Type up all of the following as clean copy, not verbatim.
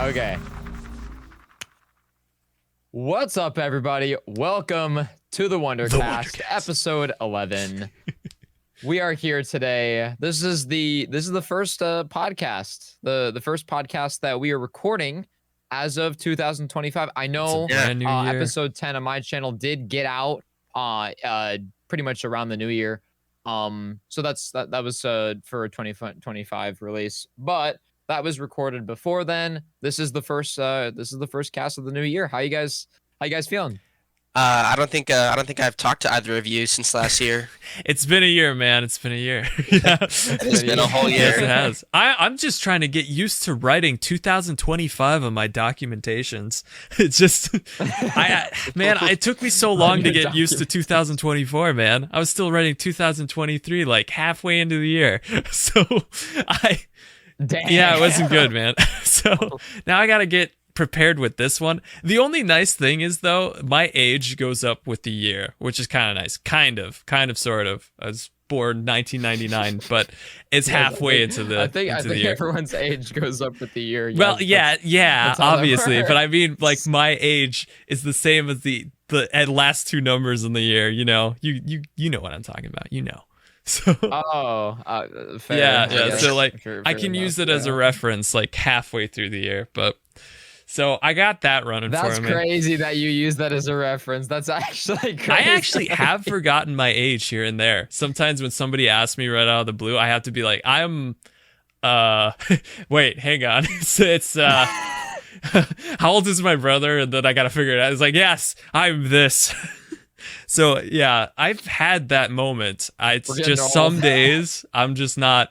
Okay. What's up, everybody? Welcome to the Wundercast, episode 11. We are here today. This is the first podcast, the first podcast that we are recording as of 2025. I know episode 10 of my channel did get out pretty much around the new year. So that was for a 2025 release, but that was recorded before then. This is the first cast of the new year. How you guys feeling? I don't think I've talked to either of you since last year. It's been a year, man. It's been a year. Yeah. It's been a whole year. Yes, it has. I'm just trying to get used to writing 2025 on my documentations. It's just, it took me so long to get used to 2024, man. I was still writing 2023, like halfway into the year. So Dang. Yeah, it wasn't good, man. So now I got to get prepared with this one. The only nice thing is, though, my age goes up with the year, which is kind of nice. Kind of, sort of. I was born 1999, but it's halfway into the I think year. Everyone's age goes up with the year. Well, that's obviously, but I mean, like, my age is the same as the last two numbers in the year. You know, you know what I'm talking about. You know. So fair. Yeah. So like, fair I can enough, use it as a reference, like halfway through the year. But so I got that running for me. That's crazy that you use that as a reference. That's actually crazy. I actually have forgotten my age here and there. Sometimes when somebody asks me right out of the blue, I have to be like, I'm. Wait, hang on. It's how old is my brother? And then I gotta figure it out. It's like, yes, I'm this. So yeah, I've had that moment. It's just some days I'm not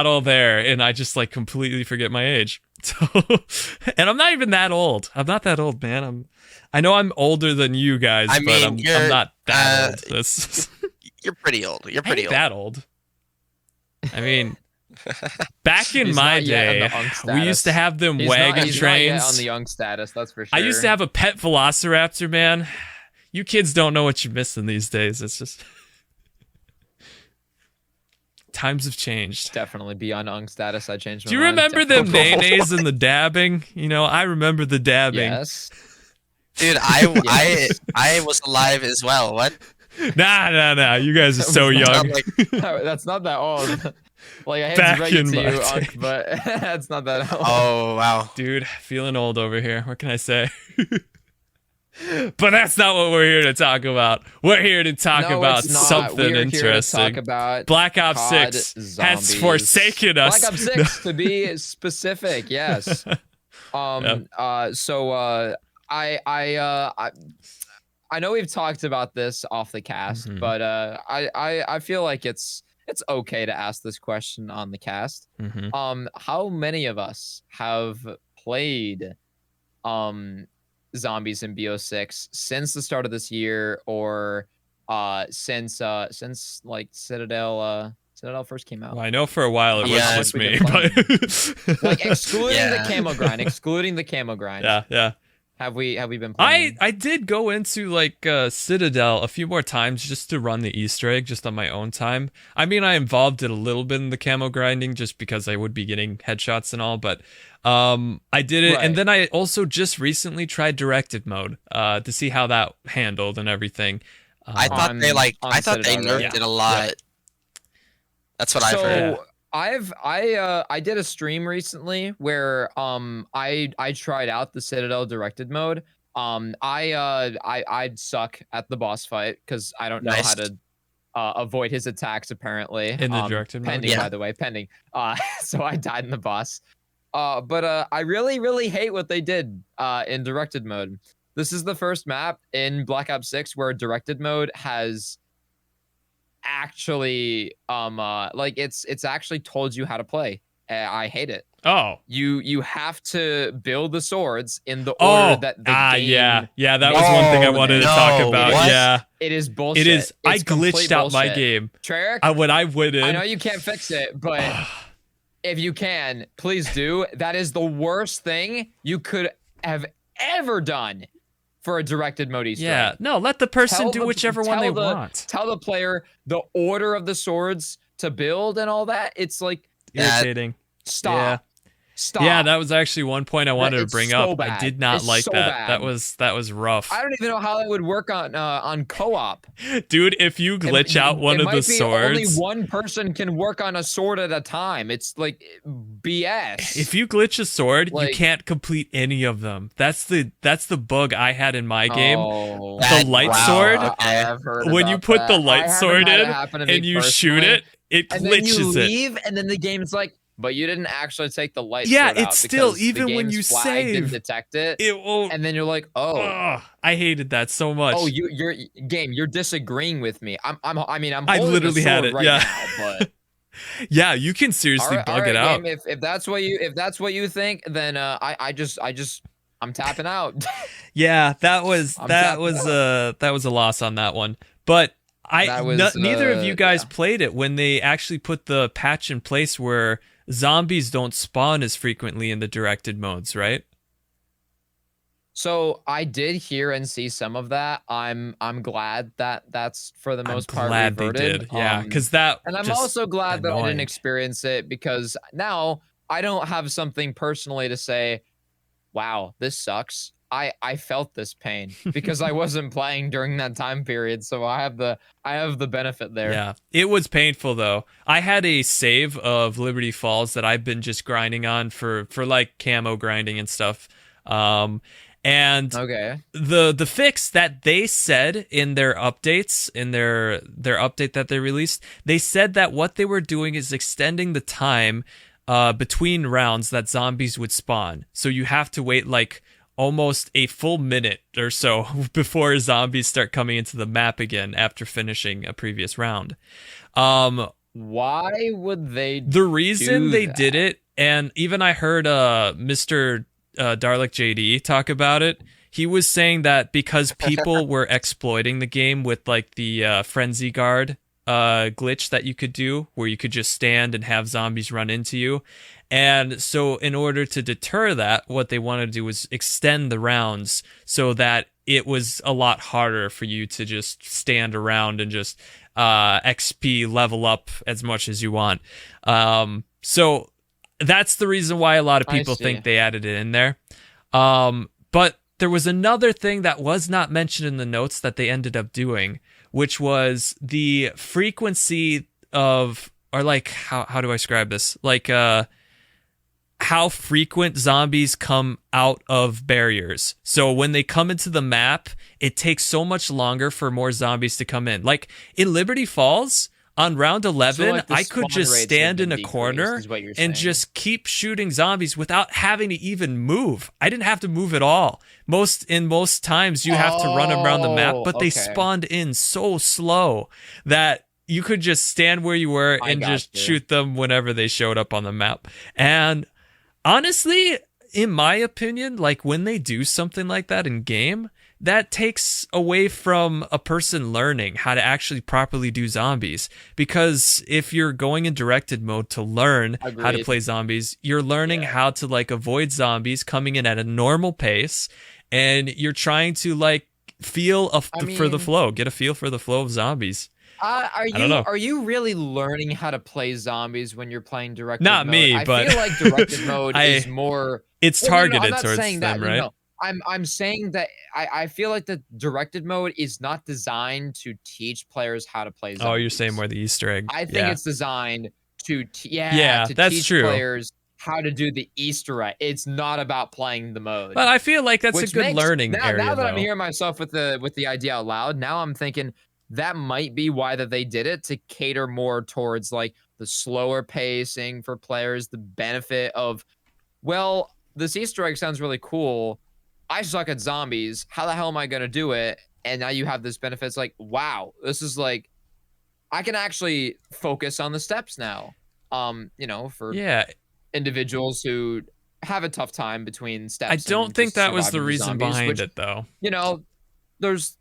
all there, and I just like completely forget my age. So, and I'm not even that old. I'm not that old, man. I know I'm older than you guys, but I'm not that old. You're pretty old. You're pretty old. That old. I mean, back in my day, we used to have them wagon trains. Not yet on the young status, that's for sure. I used to have a pet velociraptor, man. You kids don't know what you're missing these days. It's just times have changed. Definitely beyond ung status. I changed my mind. Do you remember them nays and the dabbing? You know, I remember the dabbing. Yes. Dude, I was alive as well. What? Nah. You guys are so young. That's not that old. Like, I hate Back to break it in to you, my Unk, but that's not that old. Oh, wow. Dude, feeling old over here. What can I say? But that's not what we're here to talk about. We're here to talk about something interesting. Here to talk about Black Ops 6 has forsaken us. Black Ops 6, to be specific, yes. So I know we've talked about this off the cast, but I feel like it's okay to ask this question on the cast. How many of us have played Zombies in BO6 since the start of this year, or since like Citadel first came out? Well, I know for a while it was just me, but like excluding the camo grind. Yeah. Have we been playing? I did go into like Citadel a few more times just to run the Easter egg just on my own time. I mean, I involved it a little bit in the camo grinding just because I would be getting headshots and all, but I did it, and then I also just recently tried directed mode to see how that handled and everything. I thought they nerfed it a lot. Yeah. That's what I've heard. I did a stream recently where I tried out the Citadel directed mode. I'd suck at the boss fight because I don't know how to avoid his attacks apparently. In the directed mode, pending, by the way, pending. So I died in the boss. But I really hate what they did in directed mode. This is the first map in Black Ops 6 where directed mode has actually like it's actually told you how to play. I hate it. Oh, you have to build the swords in the order that the game. Yeah, that was one thing I wanted to talk about. What? Yeah, it is bullshit. It is. I glitched out bullshit. my game. Treyarch, when I went in, I know you can't fix it, but if you can, please do. That is the worst thing you could have ever done for a directed mode Easter egg. No, let the person do whichever one they want. Tell the player the order of the swords to build and all that. It's like irritating. Stop. Stop. Yeah, that was actually one point I wanted to bring up. Bad. I did not like that. That was rough. I don't even know how that would work on co-op. Dude, if you glitch out one of the swords, only one person can work on a sword at a time. It's like BS. If you glitch a sword, you can't complete any of them. That's the bug I had in my game. The light sword. When you put the light sword in and you shoot it, it glitches it. And then you leave, and then the game's like, but you didn't actually take the light sword out. Yeah, it's still, even when you save, didn't detect it. And then you're like, I hated that so much. Oh, you're disagreeing with me. I literally had it. Yeah. Now, but yeah, you can seriously bug it out. Game, if that's what you think, then I'm tapping out. Yeah, that was a loss on that one. But neither of you guys played it when they actually put the patch in place where zombies don't spawn as frequently in the directed modes, right? So I did hear and see some of that. I'm glad that that's for the most part reverted. They did. Yeah, because that. And I'm also glad that I didn't experience it, because now I don't have something personally to say, wow, this sucks. I felt this pain because I wasn't playing during that time period, so I have the benefit there. Yeah, it was painful though. I had a save of Liberty Falls that I've been just grinding on for like camo grinding and stuff. And the fix that they said in their updates, in their update that they released, they said that what they were doing is extending the time between rounds that zombies would spawn. So you have to wait like almost a full minute or so before zombies start coming into the map again after finishing a previous round. Why would they The reason they that? did it, and even I heard Mr. Darlick JD talk about it, he was saying that because people were exploiting the game with like the Frenzy Guard glitch that you could do, where you could just stand and have zombies run into you. And so in order to deter that, what they wanted to do was extend the rounds so that it was a lot harder for you to just stand around and just XP level up as much as you want. So that's the reason why a lot of people think they added it in there. But there was another thing that was not mentioned in the notes that they ended up doing, which was the frequency of, or like, how do I describe this? Like, how frequent zombies come out of barriers. So when they come into the map, it takes so much longer for more zombies to come in. Like in Liberty Falls, on round 11, I could just stand in a corner and just keep shooting zombies without having to even move. I didn't have to move at all. Most times you have to run around the map, but they spawned in so slow that you could just stand where you were and just shoot them whenever they showed up on the map. And honestly, in my opinion, like when they do something like that in game, that takes away from a person learning how to actually properly do zombies. Because if you're going in directed mode to learn how to play zombies, you're learning how to like avoid zombies coming in at a normal pace, and you're trying to like feel for the flow, get a feel for the flow of zombies. Are you really learning how to play zombies when you're playing directed mode? Not me, but I feel like directed mode is more. It's targeted towards them, right? No. I'm saying that I feel like the directed mode is not designed to teach players how to play zombies. Oh, you're saying more the Easter egg. I think it's designed to that's teach true. players how to do the Easter egg. It's not about playing the mode. But I feel like that's a good learning area. Now that I'm hearing myself with the idea out loud, now I'm thinking that might be why that they did it, to cater more towards like the slower pacing for players, the benefit of, well, this Easter egg sounds really cool. I suck at zombies. How the hell am I going to do it? And now you have this benefit. It's like, wow, this is like, I can actually focus on the steps now. For individuals who have a tough time between steps. I don't think that was the reason behind it, though. There's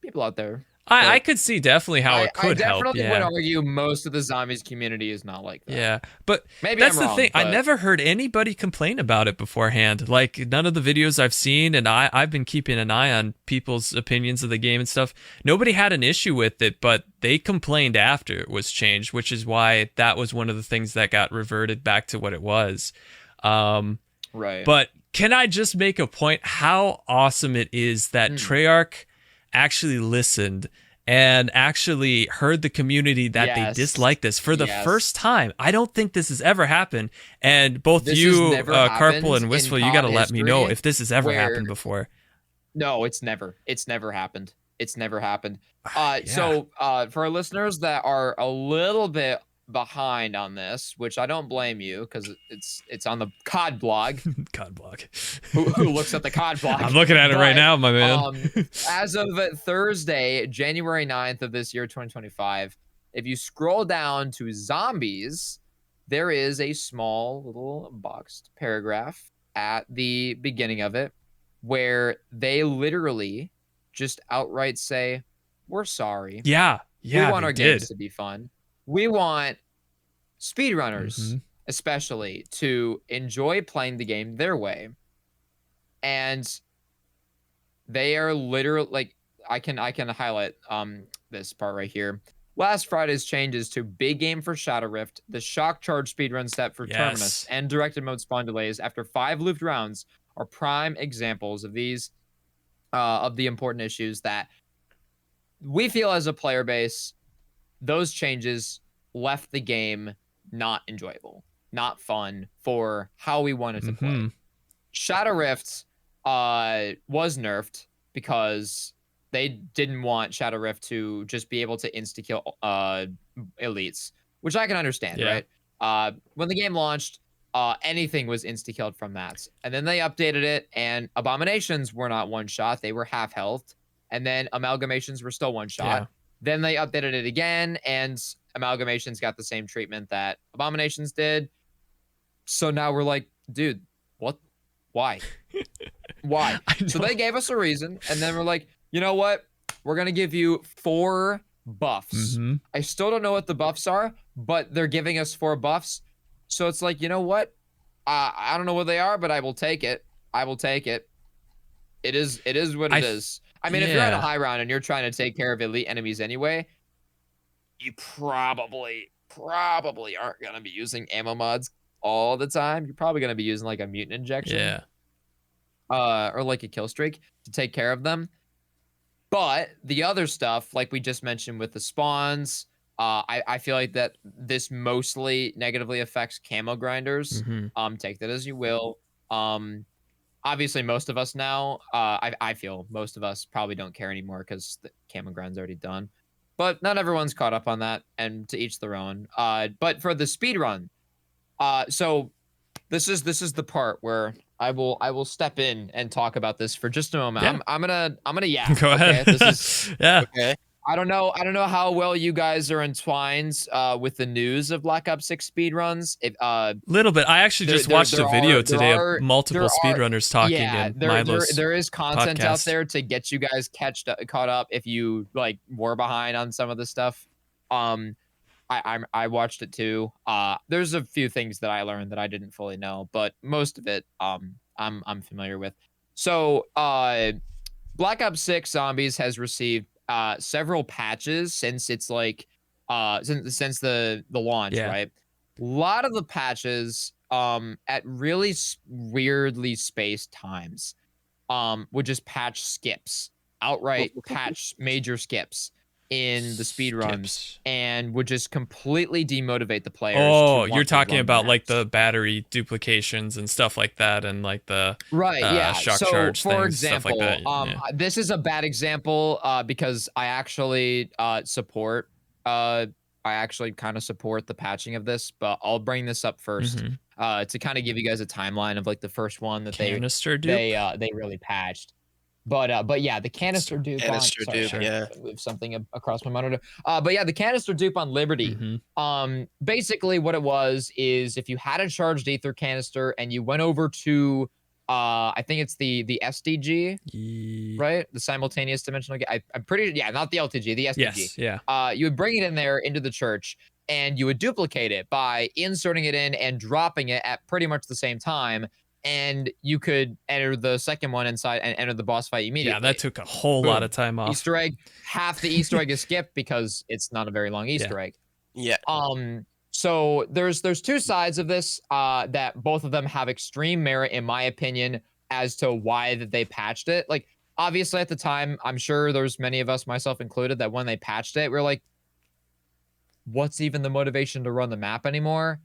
people out there. I could see definitely how it could help. I definitely would argue most of the zombies community is not like that. Yeah, but maybe that's I'm wrong, the thing. but I never heard anybody complain about it beforehand. Like none of the videos I've seen, and I've been keeping an eye on people's opinions of the game and stuff. Nobody had an issue with it, but they complained after it was changed, which is why that was one of the things that got reverted back to what it was. Right. But can I just make a point how awesome it is that Treyarch actually listened and actually heard the community that they disliked this for the first time. I don't think this has ever happened. And both this you, Carpal and Wistful, you got to let me know if this has ever happened before. No, it's never happened. It's never happened. So for our listeners that are a little bit behind on this, which I don't blame you because it's on the COD blog. COD blog. who looks at the COD blog? I'm looking at it right now, my man. As of Thursday, January 9th of this year, 2025, if you scroll down to zombies, there is a small little boxed paragraph at the beginning of it where they literally just outright say, "We're sorry. Yeah, we want our games to be fun. We want speedrunners, especially, to enjoy playing the game their way." And they are literally like, I can highlight this part right here. Last Friday's changes to big game for Shadow Rift, the shock charge speedrun set for Terminus, and directed mode spawn delays after 5 looped rounds are prime examples of these of the important issues that we feel as a player base. Those changes left the game not enjoyable, not fun for how we wanted to play. Shadow Rift was nerfed because they didn't want Shadow Rift to just be able to insta-kill elites, which I can understand, right? When the game launched, anything was insta-killed from that. And then they updated it, and Abominations were not one-shot. They were half-health. And then Amalgamations were still one-shot. Then they updated it again, and Amalgamations got the same treatment that Abominations did. So now we're like, dude, what? Why? Why? So they gave us a reason, and then we're like, you know what? We're going to give you 4 buffs. I still don't know what the buffs are, but they're giving us 4 buffs. So it's like, you know what? I don't know what they are, but I will take it. I will take it. It is what it is. I mean, if you're on a high round and you're trying to take care of elite enemies anyway, you probably aren't going to be using ammo mods all the time. You're probably going to be using like a mutant injection. Or like a kill streak to take care of them. But the other stuff, like we just mentioned with the spawns, I feel like that this mostly negatively affects camo grinders. Take that as you will. Obviously, most of us now, I feel most of us probably don't care anymore because the camo grind's already done. But not everyone's caught up on that, and to each their own. But for the speedrun, so this is the part where I will step in and talk about this for just a moment. I'm gonna Go ahead. This is Okay. I don't know how well you guys are entwined with the news of Black Ops 6 speedruns. Little bit. I actually just watched a video today of multiple speedrunners talking. Yeah, there is content out there to get you guys caught up if you like were behind on some of the stuff. I watched it too. There's a few things that I learned that I didn't fully know, but most of it I'm familiar with. So Black Ops 6 Zombies has received several patches since it's like since the launch, right? A lot of the patches at really weirdly spaced times would just patch skips, outright patch major skips in the speed runs, and would just completely demotivate the players. Oh, you're talking about like the battery duplications and stuff like that, and like the shock charge for things, example, stuff like that. this is a bad example because I actually support I actually kind of support the patching of this, but I'll bring this up first to kind of give you guys a timeline of like the first one that they really patched. But yeah, the canister dupe. Move something across my monitor. But yeah, the canister dupe on Liberty. Basically, what it was is if you had a charged ether canister and you went over to, I think it's the SDG, right? The simultaneous dimensional. I'm pretty not the LTG, the SDG. Yes, you would bring it in there into the church, and you would duplicate it by inserting it in and dropping it at pretty much the same time. And you could enter the second one inside and enter the boss fight immediately. Yeah, that took a whole lot of time off. Easter egg. Half the Easter egg is skipped because it's not a very long Easter egg. Yeah. So there's two sides of this that both of them have extreme merit, in my opinion, as to why that they patched it. Like, obviously at the time, I'm sure there's many of us, myself included, that when they patched it, we're like, what's even the motivation to run the map anymore?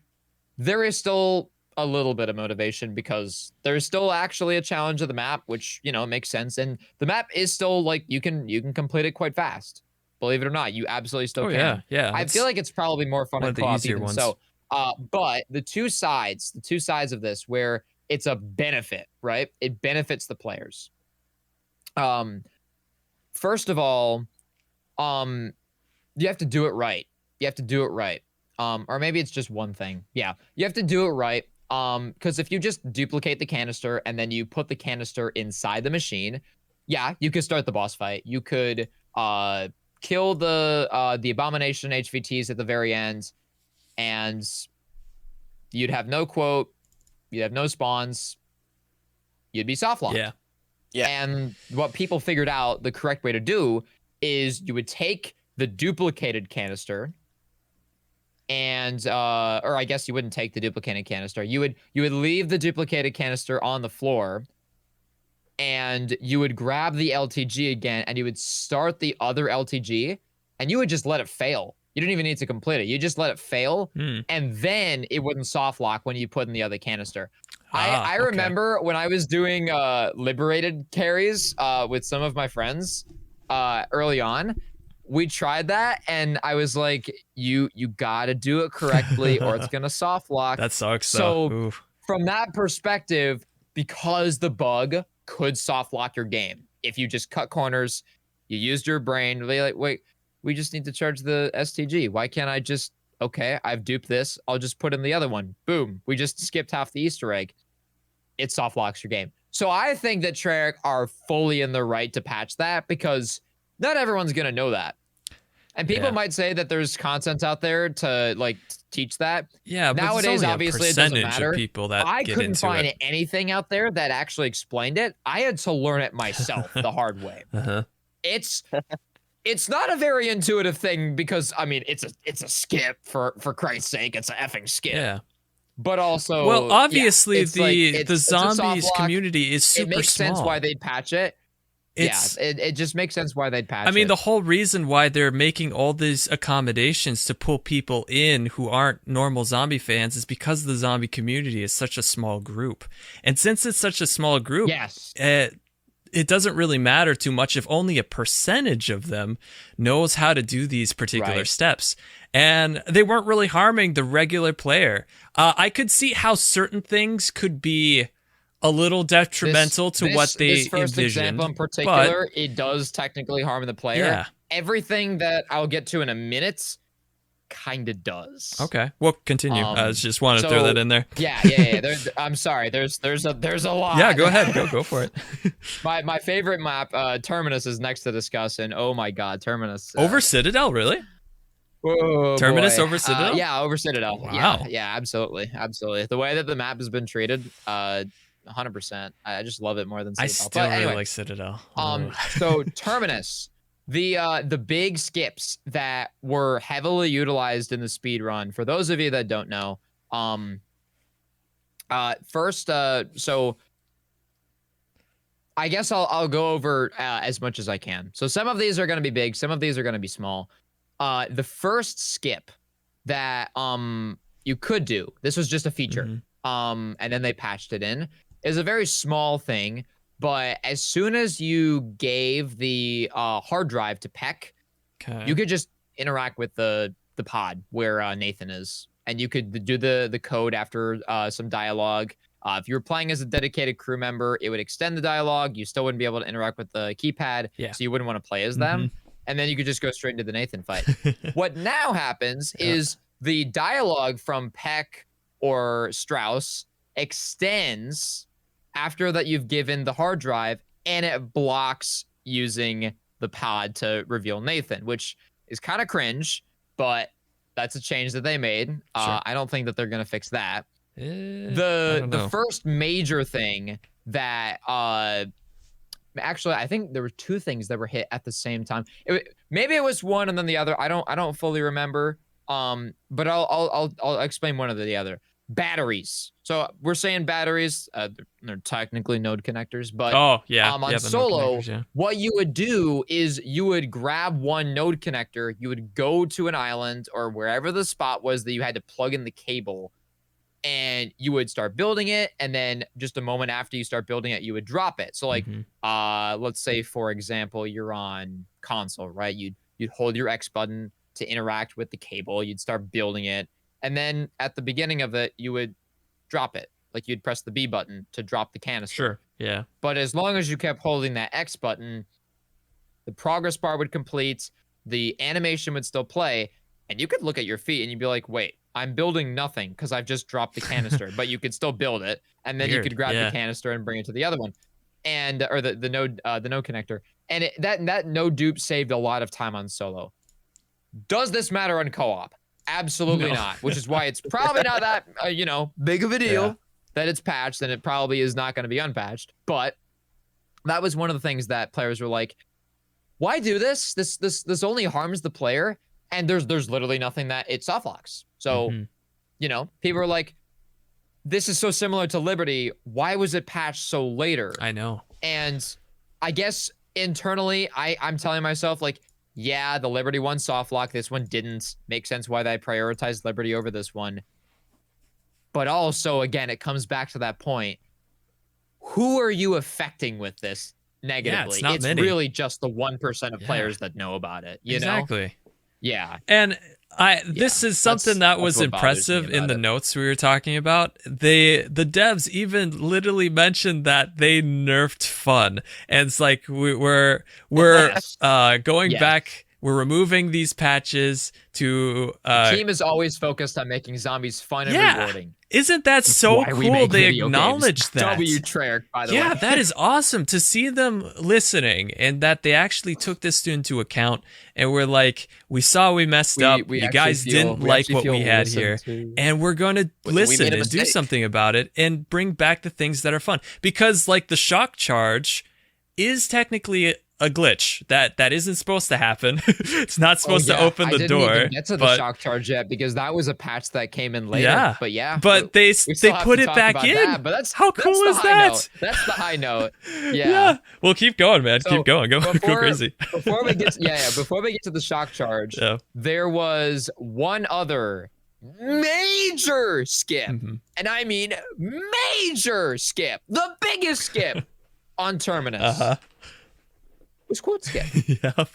There is still a little bit of motivation because there's still actually a challenge of the map, which, you know, makes sense. And the map is still like, you can complete it quite fast. Believe it or not, you absolutely still can. Yeah. I feel like it's probably more fun in co-op even ones. so. But the two sides of this where it's a benefit, right? It benefits the players. First of all, you have to do it right. You have to do it right. Or maybe it's just one thing. Yeah, you have to do it right. Because if you just duplicate the canister and then you put the canister inside the machine, yeah, you could start the boss fight. You could kill the abomination HVTs at the very end, and you'd have no quote, you'd have no spawns, you'd be soft locked. Yeah. And what people figured out the correct way to do is you would take the duplicated canister, and or I guess you wouldn't take the duplicated canister. You would leave the duplicated canister on the floor, and you would grab the LTG again, and you would start the other LTG, and you would just let it fail. You didn't even need to complete it. You just let it fail, and then it wouldn't soft lock when you put in the other canister. I remember when I was doing liberated carries with some of my friends early on. We tried that, and I was like, you gotta do it correctly or it's gonna soft lock. That sucks. So from that perspective, because the bug could soft lock your game, if you just cut corners, you used your brain, they like, wait, we just need to charge the STG. Why can't I just, okay, I've duped this, I'll just put in the other one. Boom, we just skipped half the Easter egg. It soft locks your game. So I think that Treyarch are fully in the right to patch that, because not everyone's gonna know that. And people might say that there's content out there to like teach that. Yeah, but nowadays, obviously, it doesn't matter. Of people that I get couldn't into find it. anything out there that actually explained it. I had to learn it myself the hard way. It's not a very intuitive thing because I mean it's a skip for Christ's sake. It's an effing skip. Yeah. But also, well, obviously the zombies community is super small. It makes sense why they'd patch it. It just makes sense why they'd patch it. I mean, the whole reason why they're making all these accommodations to pull people in who aren't normal zombie fans is because the zombie community is such a small group. And since it's such a small group, it doesn't really matter too much if only a percentage of them knows how to do these particular steps. And they weren't really harming the regular player. I could see how certain things could be a little detrimental to what they envisioned. This first example in particular, it does technically harm the player. Yeah. Everything that I'll get to in a minute kind of does. Okay, well, continue. I just wanted to throw that in there. Yeah. I'm sorry. There's a lot. Yeah, go ahead. Go for it. my favorite map, Terminus, is next to discuss, and oh my god, Terminus. Over Citadel, really? Whoa, Terminus boy. over Citadel? Yeah, over Citadel. Wow. Yeah, absolutely. The way that the map has been treated, 100%. I just love it more than Citadel. I still really like Citadel. So Terminus, the big skips that were heavily utilized in the speed run. For those of you that don't know, first, so I guess I'll go over as much as I can. So some of these are going to be big, some of these are going to be small. The first skip that you could do, this was just a feature, and then they patched it in, is a very small thing, but as soon as you gave the hard drive to Peck, you could just interact with the pod where Nathan is, and you could do the code after some dialogue. If you were playing as a dedicated crew member, it would extend the dialogue. You still wouldn't be able to interact with the keypad, so you wouldn't want to play as them. And then you could just go straight into the Nathan fight. What now happens is the dialogue from Peck or Strauss extends after that you've given the hard drive, and it blocks using the pod to reveal Nathan, which is kind of cringe, but that's a change that they made. I don't think that they're going to fix that. The first major thing that actually, I think there were two things that were hit at the same time. Maybe it was one and then the other. I don't fully remember. But I'll explain one or the other. Batteries. So we're saying batteries. They're technically node connectors, but on on solo, what you would do is you would grab one node connector. You would go to an island or wherever the spot was that you had to plug in the cable, and you would start building it. And then just a moment after you start building it, you would drop it. So like, let's say for example, you're on console, right? You'd hold your X button to interact with the cable. You'd start building it. And then at the beginning of it, you would drop it. Like you'd press the B button to drop the canister. Sure, yeah. But as long as you kept holding that X button, the progress bar would complete, the animation would still play, and you could look at your feet and you'd be like, wait, I'm building nothing because I've just dropped the canister. But you could still build it, and then you could grab the canister and bring it to the other one. And or the node connector. And that node dupe saved a lot of time on solo. Does this matter on co-op? Absolutely not, which is why it's probably not that big of a deal that it's patched, and it probably is not going to be unpatched. But that was one of the things that players were like, why do this? This only harms the player, and there's literally nothing that it soft locks. So people are like, this is so similar to Liberty, why was it patched so later? I know. And I guess internally I'm telling myself like, yeah, the Liberty one soft lock. This one didn't. Make sense why they prioritized Liberty over this one. But also, again, it comes back to that point. Who are you affecting with this negatively? Yeah, it's really just the 1% of players that know about it. You know? Yeah. And this is something that was impressive in the notes we were talking about. The devs even literally mentioned that they nerfed fun, and it's like we're going back. We're removing these patches to. The team is always focused on making zombies fun and rewarding. Isn't that so cool? They acknowledge that. Treyarch, by the way. Yeah, that is awesome to see them listening, and that they actually took this into account. And we're like, we saw we messed up. You guys didn't like what we had here, and we're going to listen and do something about it and bring back the things that are fun. Because like the shock charge is technically a glitch that isn't supposed to happen. It's not supposed to open the door. I didn't get to the shock charge yet because that was a patch that came in later. But they put it back in. That. But that's how cool is that? That's the high note. Yeah. Well, keep going, man. Keep going. Go crazy. Before we get to the shock charge, there was one other major skip, and I mean major skip, the biggest skip on Terminus. Was quote skip.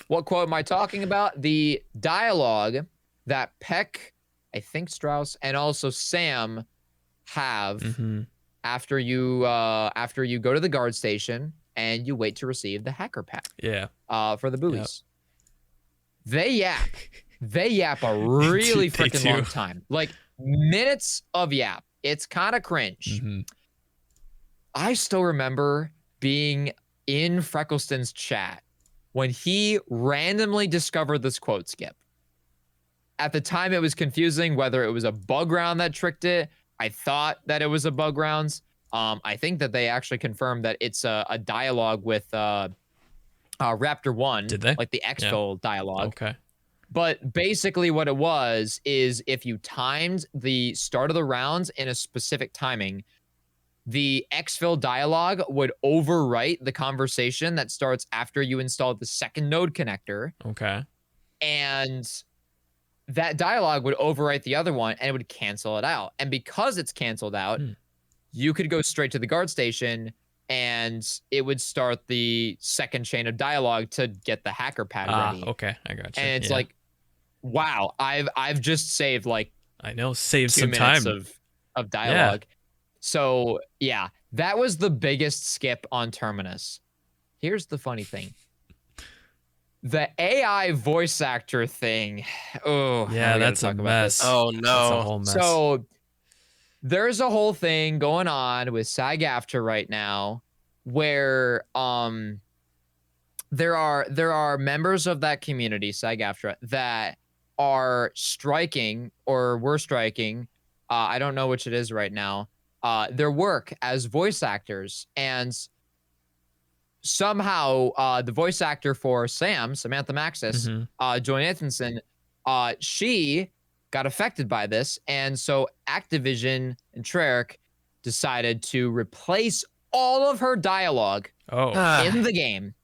What quote am I talking about? The dialogue that Peck, I think Strauss, and also Sam have after you go to the guard station and you wait to receive the hacker pack. For the buoys. They yap a really freaking long time. Like minutes of yap. It's kind of cringe. I still remember being in Freckleston's chat when he randomly discovered this quote skip. At the time, it was confusing whether it was a bug round that tricked it. I thought that it was a bug rounds. I think that they actually confirmed that it's a dialogue with Raptor 1. Did they? Like the exfil dialogue. Okay. But basically what it was is if you timed the start of the rounds in a specific timing, the exfil dialogue would overwrite the conversation that starts after you install the second node connector. Okay. And that dialogue would overwrite the other one and it would cancel it out. And because it's canceled out, you could go straight to the guard station and it would start the second chain of dialogue to get the hacker pad ready. Okay, I got you. And it's like, wow, I've just saved like saved some time of dialogue. So, yeah, that was the biggest skip on Terminus. Here's the funny thing. The AI voice actor thing. Oh, yeah, that's a mess. Oh, no. That's a whole mess. So, there's a whole thing going on with SAG-AFTRA right now where there are members of that community, SAG-AFTRA, that are striking or were striking. I don't know which it is right now. Their work as voice actors, and somehow the voice actor for Samantha Maxis, Joy Nathanson, she got affected by this. And so Activision and Treyarch decided to replace all of her dialogue in the game.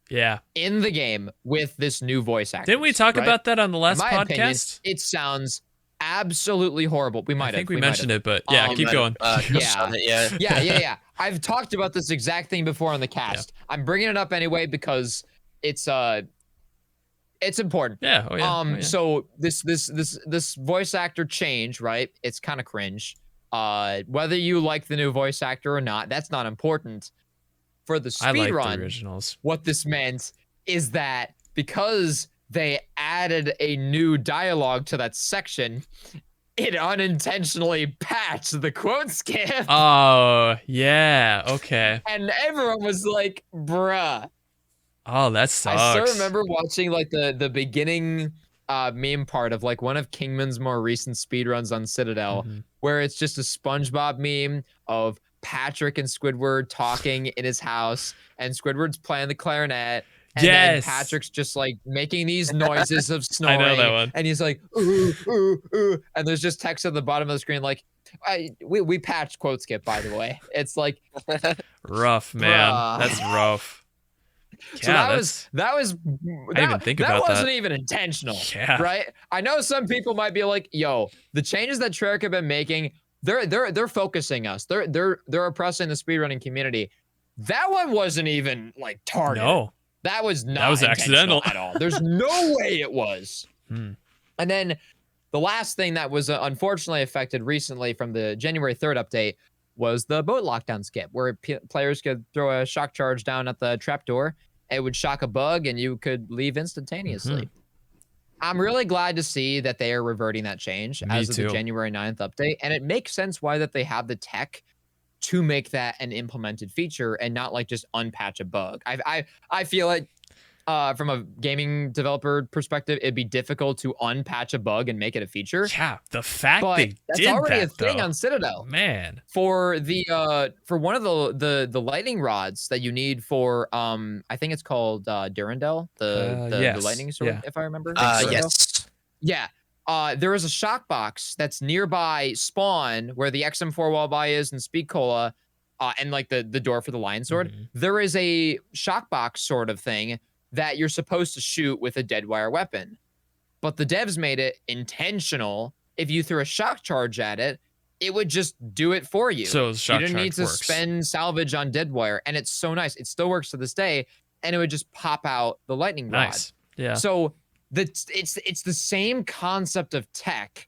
Yeah. In the game with this new voice actor. Didn't we talk about that on the last podcast? Opinion, it sounds absolutely horrible. I think we mentioned it, but yeah, keep going. Yeah. I've talked about this exact thing before on the cast. Yeah. I'm bringing it up anyway because it's important. Yeah. So this voice actor change, right? It's kind of cringe. Whether you like the new voice actor or not, that's not important. For the speedrun, what this meant is that because they added a new dialogue to that section, it unintentionally patched the quote skip. Oh, yeah. Okay. And everyone was like, bruh. Oh, that sucks. I still remember watching like the beginning meme part of like one of Kingman's more recent speedruns on Citadel, where it's just a SpongeBob meme of Patrick and Squidward talking in his house, and Squidward's playing the clarinet, and then Patrick's just like making these noises of snoring. I know that one. And he's like, ooh, ooh, ooh. And there's just text at the bottom of the screen like, we patched quote skip, by the way. It's like rough, man. That's rough. So yeah, that was I didn't even think about that. That wasn't even intentional, right? I know some people might be like, yo, the changes that Treyarch have been making, they're focusing us. They're oppressing the speedrunning community. That one wasn't even like targeted. No. That was not that was accidental at all. There's no way it was. And then the last thing that was unfortunately affected recently from the January 3rd update was the boat lockdown skip, where players could throw a shock charge down at the trapdoor. It would shock a bug and you could leave instantaneously. I'm really glad to see that they are reverting that change as of the January 9th update. And it makes sense why that they have the tech to make that an implemented feature and not like just unpatch a bug. I feel like from a gaming developer perspective, it'd be difficult to unpatch a bug and make it a feature. Yeah, the fact that's already a thing on Citadel. Man, for the for one of the lightning rods that you need for I think it's called Durandal, the lightning sword, if I remember. Yeah. There is a shock box that's nearby spawn where the XM4 wall buy is and Speed Cola, and like the door for the lion sword. There is a shock box sort of thing that you're supposed to shoot with a dead wire weapon. But the devs made it intentional. If you threw a shock charge at it, it would just do it for you. So you didn't need to spend salvage on dead wire. And it's so nice. It still works to this day. And it would just pop out the lightning rod. Yeah. So it's the same concept of tech.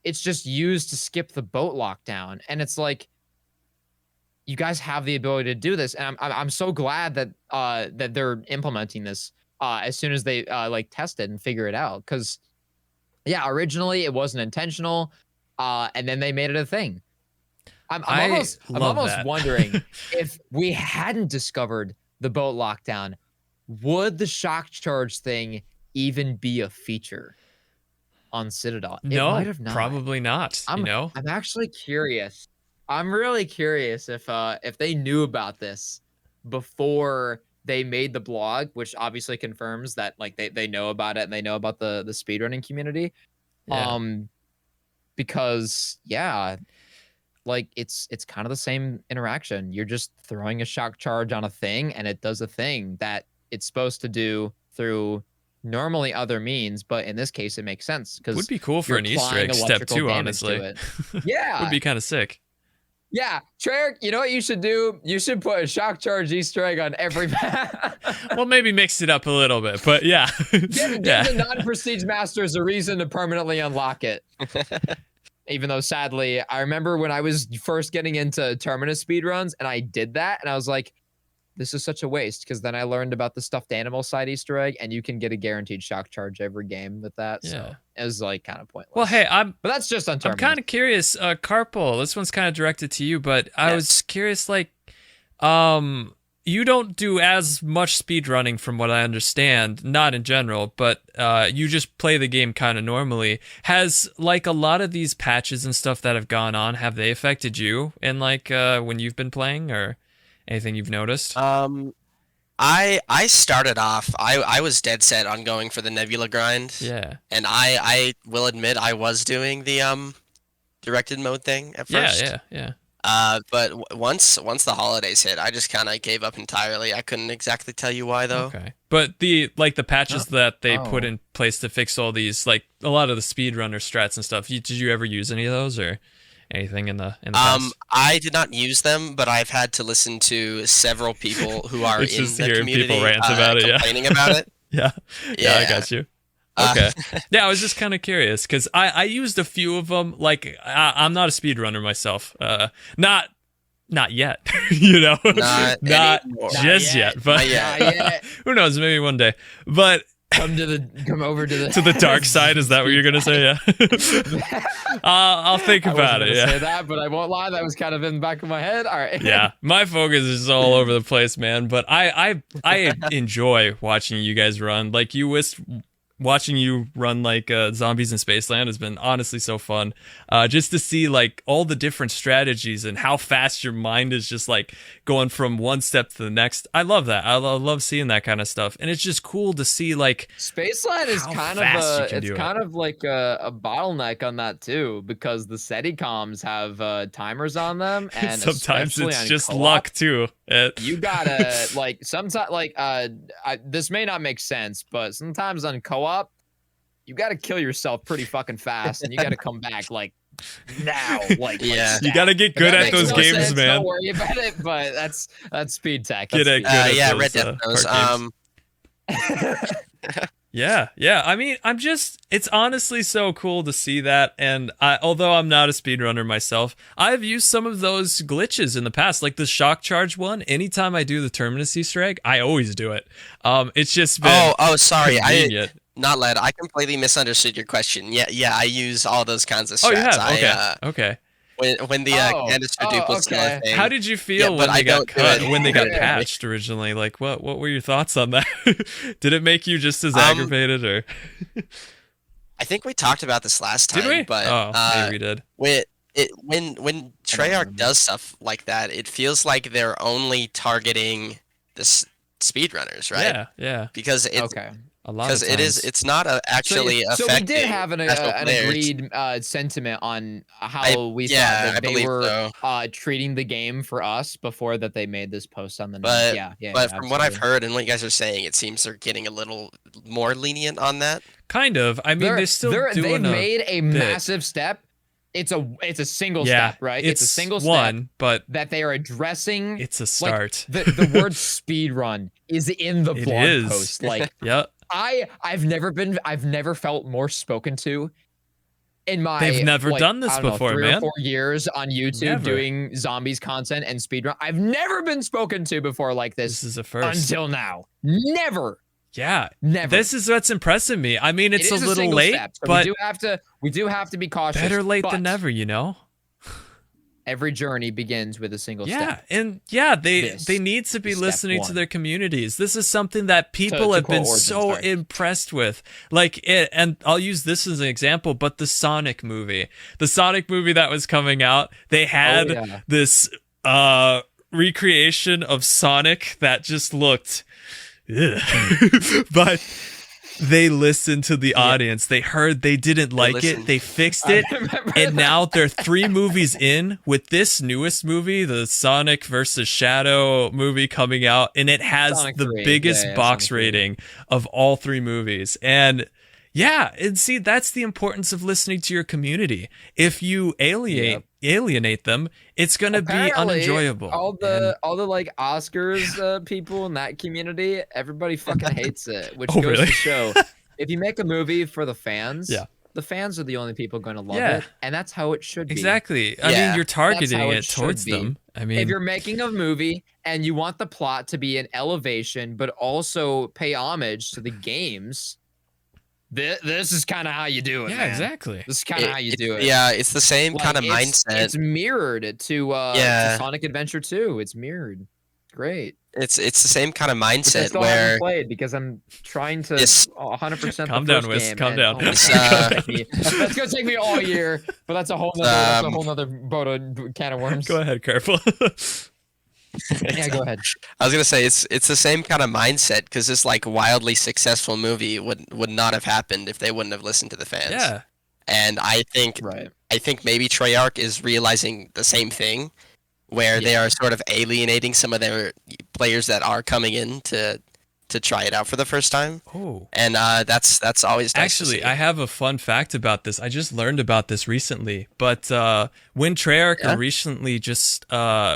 It's just used to skip the boat lockdown. And it's like, you guys have the ability to do this, and I'm so glad that that they're implementing this as soon as they like test it and figure it out. Because yeah, originally it wasn't intentional, and then they made it a thing. I'm almost wondering if we hadn't discovered the boat lockdown, would the shock charge thing even be a feature on Citadel? No, it might have not. Probably not. I'm actually curious. I'm really curious if they knew about this before they made the blog, which obviously confirms that like they know about it and they know about the speedrunning community. Because like it's kind of the same interaction. You're just throwing a shock charge on a thing and it does a thing that it's supposed to do through normally other means, but in this case it makes sense because would be cool for an Easter egg step 2, honestly. Yeah. Would be kind of sick. Yeah, Treyarch, you know what you should do? You should put a shock charge Easter egg on every map. Well, maybe mix it up a little bit, but yeah. Give the non-prestige masters a reason to permanently unlock it. Even though, sadly, I remember when I was first getting into Terminus speedruns, and I did that, and I was like, this is such a waste, because then I learned about the stuffed animal side Easter egg, and you can get a guaranteed shock charge every game with that. So it was like kind of pointless. Well, hey, but that's just on Terminus. I'm kind of curious, Carpal, this one's kind of directed to you, but I was curious, like, you don't do as much speedrunning from what I understand, not in general, but you just play the game kind of normally. Has, like, a lot of these patches and stuff that have gone on, have they affected you in, like, when you've been playing, or anything you've noticed? I started off. I was dead set on going for the Nebula grind. Yeah. And I will admit I was doing the directed mode thing at first. Yeah. But once the holidays hit, I just kind of gave up entirely. I couldn't exactly tell you why though. Okay. But the patches that they put in place to fix all these, like a lot of the speedrunner strats and stuff. Did you ever use any of those or anything in the past? I did not use them, but I've had to listen to several people who are in the community people rant about it, complaining about it. Yeah, I got you. Okay. Yeah, I was just kind of curious because I used a few of them. Like, I'm not a speedrunner myself. Not yet. Not just yet. But who knows? Maybe one day. But come over to the dark side. Is that what you're gonna say? Yeah. I'll think about it. Yeah. Say that, but I won't lie. That was kind of in the back of my head. All right. Yeah, my focus is all over the place, man. But I enjoy watching you guys run. Like watching you run like Zombies in Spaceland has been honestly so fun. Just to see like all the different strategies and how fast your mind is just like going from one step to the next. I love that. I love seeing that kind of stuff. And it's just cool to see like Spaceland is kind of like a bottleneck on that too, because the SETI comms have timers on them, and sometimes it's just luck too. You gotta like sometimes like this may not make sense, but sometimes on co-op you gotta kill yourself pretty fucking fast, and you gotta come back like now. Like you gotta get good at those games, sense. man. Don't worry about it, but that's speed tech. Red Death knows. Yeah. I mean, it's honestly so cool to see that. And although I'm not a speedrunner myself, I've used some of those glitches in the past, like the shock charge one. Anytime I do the Terminus Easter egg, I always do it. It's just been sorry. Not led. I completely misunderstood your question. Yeah. I use all those kinds of strats. Oh, you have? Okay. When the canister dupe was still a thing. How did you feel when they got cut? When they got patched originally? Like, what were your thoughts on that? Did it make you just as aggravated, or? I think we talked about this last time. Did we? But maybe we did. When Treyarch does stuff like that, it feels like they're only targeting the speedrunners, right? Yeah. Because it's because it's not actually affecting. So we did have an agreed sentiment on how we thought that they were treating the game for us before that they made this post on the net. But from what I've heard and what you guys are saying, it seems they're getting a little more lenient on that. Kind of. I mean, they've made a massive step. It's a single step, right? It's a single step but that they are addressing. It's a start. Like, the word speed run is in the blog post. Like, yep. I've never felt more spoken to in my. They've never done this before, 3 man. or 4 years on YouTube doing zombies content and speedrun. I've never been spoken to before like this. This is a first until now. Never. Yeah, never. This is what's impressing me. I mean, it's a little late, step, so but we do have to be cautious. Better late than never, you know. Every journey begins with a single step. And they need to be listening to their communities. This is something that people have been so impressed with. And I'll use this as an example, but the Sonic movie that was coming out, they had this recreation of Sonic that just looked but they listened to the audience. They heard they didn't like it. They fixed it. And now they're 3 movies in with this newest movie, the Sonic versus Shadow movie coming out. And it has Sonic the 3. Biggest box rating of all 3 movies. And and see, that's the importance of listening to your community. If you alienate them, it's gonna be unenjoyable. All the like Oscars people in that community, everybody fucking hates it, which goes to show if you make a movie for the fans, the fans are the only people going to love it, and that's how it should be. Exactly. I mean, you're targeting it towards them. I mean, if you're making a movie and you want the plot to be an elevation, but also pay homage to the games. This is kind of how you do it. Yeah, exactly. This is kind of how you do it. Yeah, it's the same kind of mindset. It's mirrored to Sonic Adventure 2. It's mirrored. Great. It's the same kind of mindset which I still haven't played because I'm trying to 100%. Calm down, Wiz. Calm down. That's gonna take me all year, but that's a whole nother can of worms. Go ahead, careful. Yeah, go ahead. I was gonna say it's the same kind of mindset because this like wildly successful movie would not have happened if they wouldn't have listened to the fans. Yeah. And I think maybe Treyarch is realizing the same thing, where they are sort of alienating some of their players that are coming in to try it out for the first time. Oh. And that's always nice to Actually, see. I have a fun fact about this. I just learned about this recently. But when Treyarch recently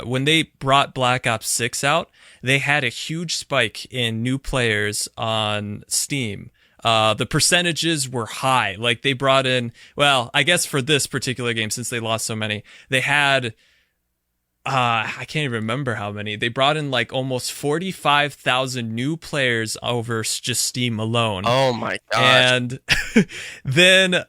when they brought Black Ops 6 out, they had a huge spike in new players on Steam. The percentages were high. Like they brought in, well, I guess for this particular game, since they lost so many, they had I can't even remember how many. They brought in like almost 45,000 new players over just Steam alone. Oh my god. And then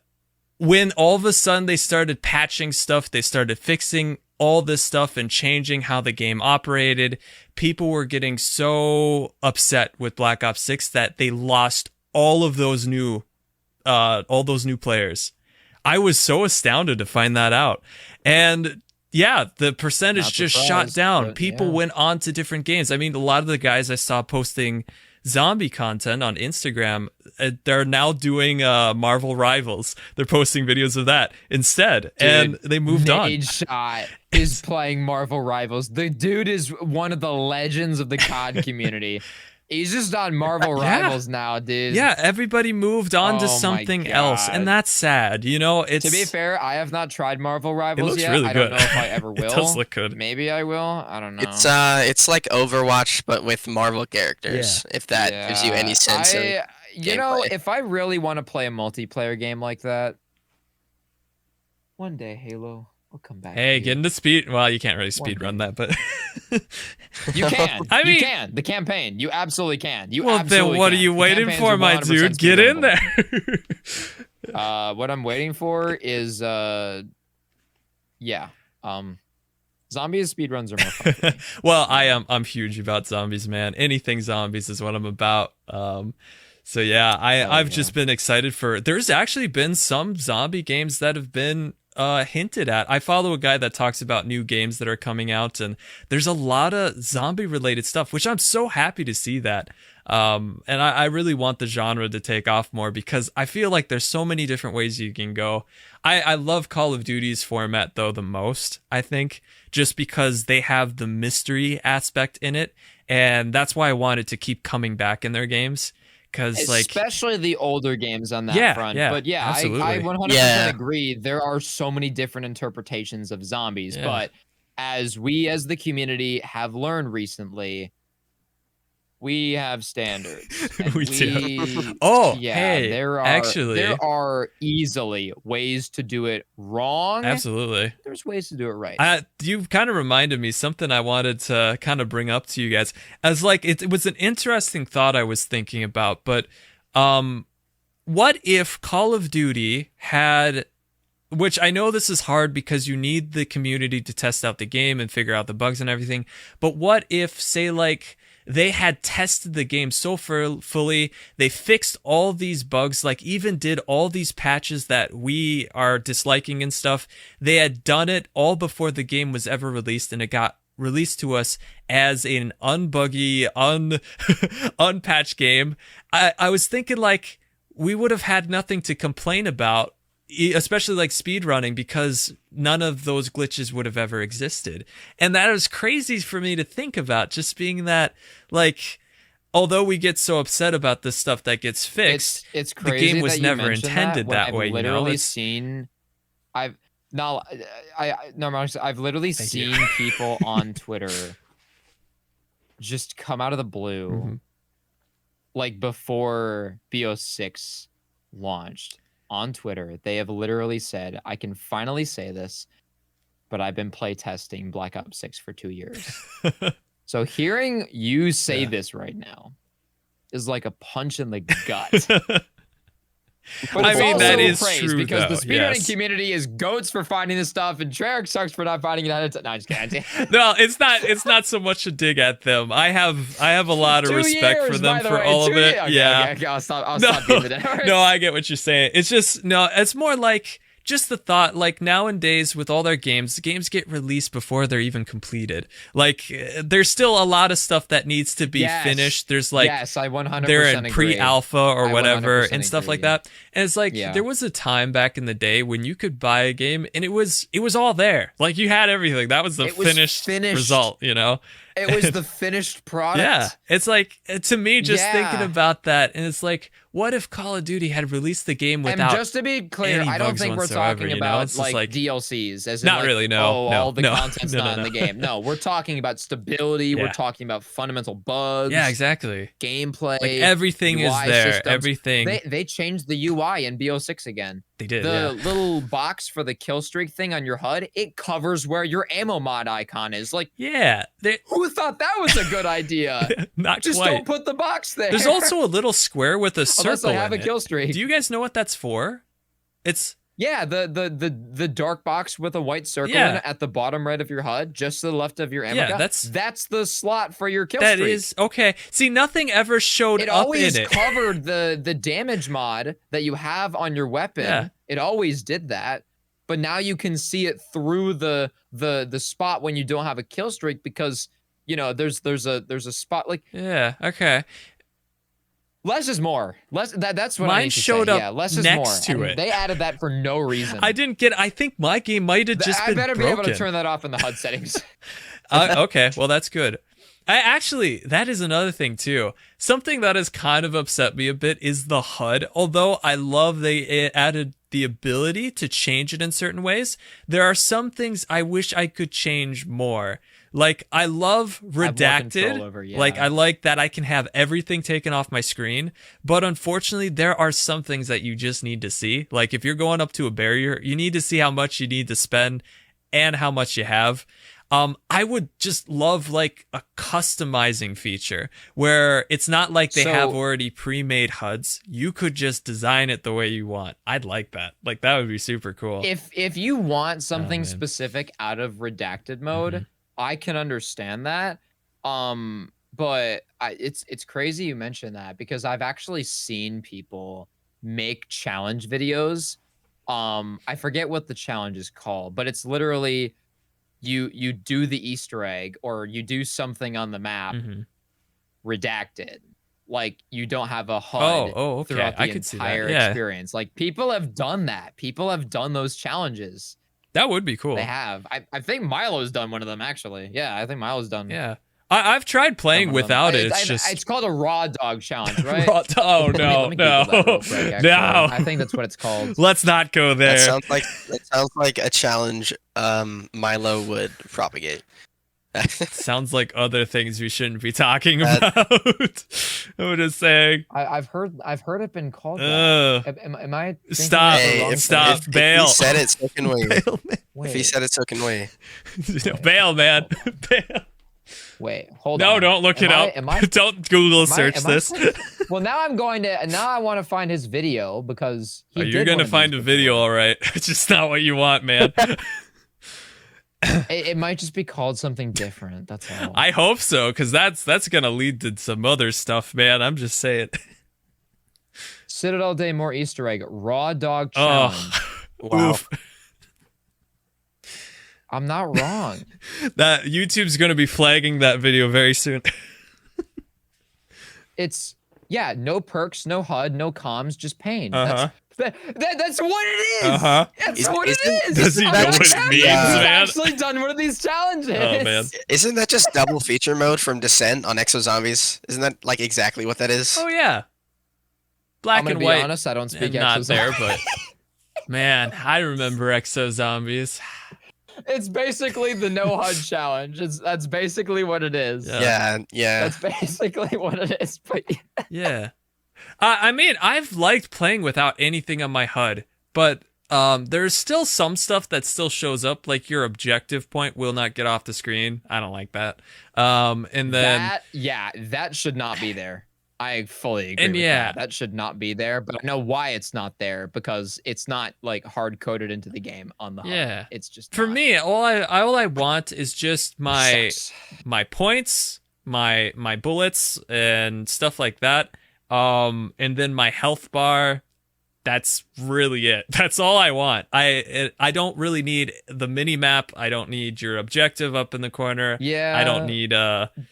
when all of a sudden they started patching stuff, they started fixing all this stuff and changing how the game operated, people were getting so upset with Black Ops 6 that they lost all those new players. I was so astounded to find that out. And yeah, the percentage just shot down. People went on to different games. I mean, a lot of the guys I saw posting zombie content on Instagram, they're now doing Marvel Rivals. They're posting videos of that instead. Dude, and they moved on. Nade Shot is playing Marvel Rivals. The dude is one of the legends of the COD community. He's just on Marvel Rivals now, dude. Yeah, everybody moved on to something else, and that's sad. You know, it's to be fair, I have not tried Marvel Rivals looks yet. Really I good. don't know if I ever will. It does look good. Maybe I will. I don't know. It's like Overwatch but with Marvel characters. If that gives you any sense. You know, if I really want to play a multiplayer game like that, one day Halo. I'll come back. Hey, get into speed. Well, you can't really speed run that, but you can. I mean, you can. The campaign, you absolutely can. Well, then what are you waiting for, my dude? Get in there. What I'm waiting for is zombies speedruns are more fun for me. Well, I'm huge about zombies, man. Anything zombies is what I'm about. So yeah, I've just been excited for. There's actually been some zombie games that have been hinted at. I follow a guy that talks about new games that are coming out, and there's a lot of zombie related stuff, which I'm so happy to see that. And I really want the genre to take off more because I feel like there's so many different ways you can go. I love Call of Duty's format though the most, I think, just because they have the mystery aspect in it, and that's why I wanted to keep coming back in their games. Especially the older games on that front. But yeah, I 100% agree. There are so many different interpretations of zombies. But as we as the community have learned recently, we have standards. we do. Oh, yeah. Hey, there are easily ways to do it wrong. Absolutely. There's ways to do it right. You kind of reminded me something I wanted to kind of bring up to you guys. As like it was an interesting thought I was thinking about, but what if Call of Duty had, which I know this is hard because you need the community to test out the game and figure out the bugs and everything, but what if, say, like, they had tested the game so fully, they fixed all these bugs, like even did all these patches that we are disliking and stuff. They had done it all before the game was ever released, and it got released to us as an unbuggy, unpatched game. I was thinking like we would have had nothing to complain about, especially like speedrunning, because none of those glitches would have ever existed. And that is crazy for me to think about, just being that, like, although we get so upset about this stuff that gets fixed, it's crazy the game was that never intended that way. I've literally seen people on Twitter just come out of the blue, like before BO6 launched. On Twitter, they have literally said, I can finally say this, but I've been playtesting Black Ops 6 for 2 years. So hearing you say this right now is like a punch in the gut. But I mean, that is true, because though. the speedrunning community is goats for finding this stuff, and Treyarch sucks for not finding it out of time. No, I'm just kidding. No, it's not so much a dig at them. I have a lot of respect for them for all of it. Okay, I'll stop being the No, I get what you're saying. It's just it's more like just the thought, like nowadays with all their games, the games get released before they're even completed. Like there's still a lot of stuff that needs to be finished. There's like I 100% they're in agree. pre-alpha or whatever and stuff agree. like that. And it's like there was a time back in the day when you could buy a game and it was all there. Like you had everything. That was the finished result, you know? It was the finished product. Yeah. It's like, to me, just thinking about that, and it's like, what if Call of Duty had released the game without? And just to be clear, I don't think we're talking about like DLCs, as in not like, really. No, all the content's not in the game. No, we're talking about stability. We're talking about fundamental bugs. Yeah, exactly. Gameplay. Like everything UI is there. systems. Everything. They changed the UI in BO6 again. They did. The little box for the kill streak thing on your HUD, it covers where your ammo mod icon is. Like, who thought that was a good idea? Not just quite. Don't put the box there. There's also a little square with a circle. Unless I have a kill streak. Do you guys know what that's for? It's the dark box with a white circle in it at the bottom right of your HUD, just to the left of your ammo. Yeah, that's the slot for your kill streak. That is okay. See, nothing ever showed it up in it. Always covered the damage mod that you have on your weapon. Yeah. It always did that. But now you can see it through the spot when you don't have a kill streak, because there's a spot like okay. Less is more. That's what mine I need to showed say. up Yeah, less is next more. to And it. they added that for no reason. I think my game might have just been broken. I better be able to turn that off in the HUD settings. Okay, well that's good. That is another thing too. Something that has kind of upset me a bit is the HUD. Although I love they added the ability to change it in certain ways, there are some things I wish I could change more. Like, I love redacted. Like, I like that I can have everything taken off my screen. But unfortunately, there are some things that you just need to see. Like, if you're going up to a barrier, you need to see how much you need to spend and how much you have. I would just love like a customizing feature where it's not like they have already pre-made HUDs. You could just design it the way you want. I'd like that. Like, that would be super cool. If you want something specific out of redacted mode, I can understand that. But it's crazy you mentioned that, because I've actually seen people make challenge videos. I forget what the challenge is called, but it's literally you do the Easter egg or you do something on the map redacted. Like, you don't have a HUD okay. throughout the entire experience. Like, people have done that. People have done those challenges. That would be cool. They have. I think Milo's done one of them, actually. Yeah, I think Milo's done. Yeah. I've tried playing without it. It's called a raw dog challenge, right? Oh, no, no. No. I think that's what it's called. Let's not go there. That sounds like a challenge Milo would propagate. Sounds like other things we shouldn't be talking about. I'm just saying. I've heard it been called that. Am I stop bail. If he said it, so can we. Wait. If he said it, so can we. Bail, man. Bail. Wait, hold on. No, don't look it up. Don't Google search this. Well, now I want to find his video, because you're going to find a video, all right. It's just not what you want, man. It might just be called something different. That's all. I hope so, because that's going to lead to some other stuff, man. I'm just saying. Citadel Day more Easter egg. Raw dog challenge. Wow. Oof. I'm not wrong. That YouTube's going to be flagging that video very soon. It's no perks, no HUD, no comms, just pain. Uh-huh. That's what it is. Uh-huh. That's what it is. Does he know what it means, man? I've actually done one of these challenges. Oh, man. Isn't that just double feature mode from Descent on Exo Zombies? Isn't that like exactly what that is? Oh, yeah. Black and white. I'm gonna be honest, I don't speak not Exo there, Zombies. but man, I remember Exo Zombies. It's basically the no HUD challenge. That's basically what it is. Yeah. That's basically what it is. But yeah. I mean, I've liked playing without anything on my HUD, but there's still some stuff that still shows up, like your objective point will not get off the screen. I don't like that. And then that should not be there. I fully agree. And with that should not be there. But I know why it's not there, because it's not like hard coded into the game on the HUD. Yeah, it's just for not. me. All I want is just my points, my bullets, and stuff like that. And then my health bar. that's really it. That's all I want. I don't really need the mini map. I don't need your objective up in the corner. Yeah. I don't need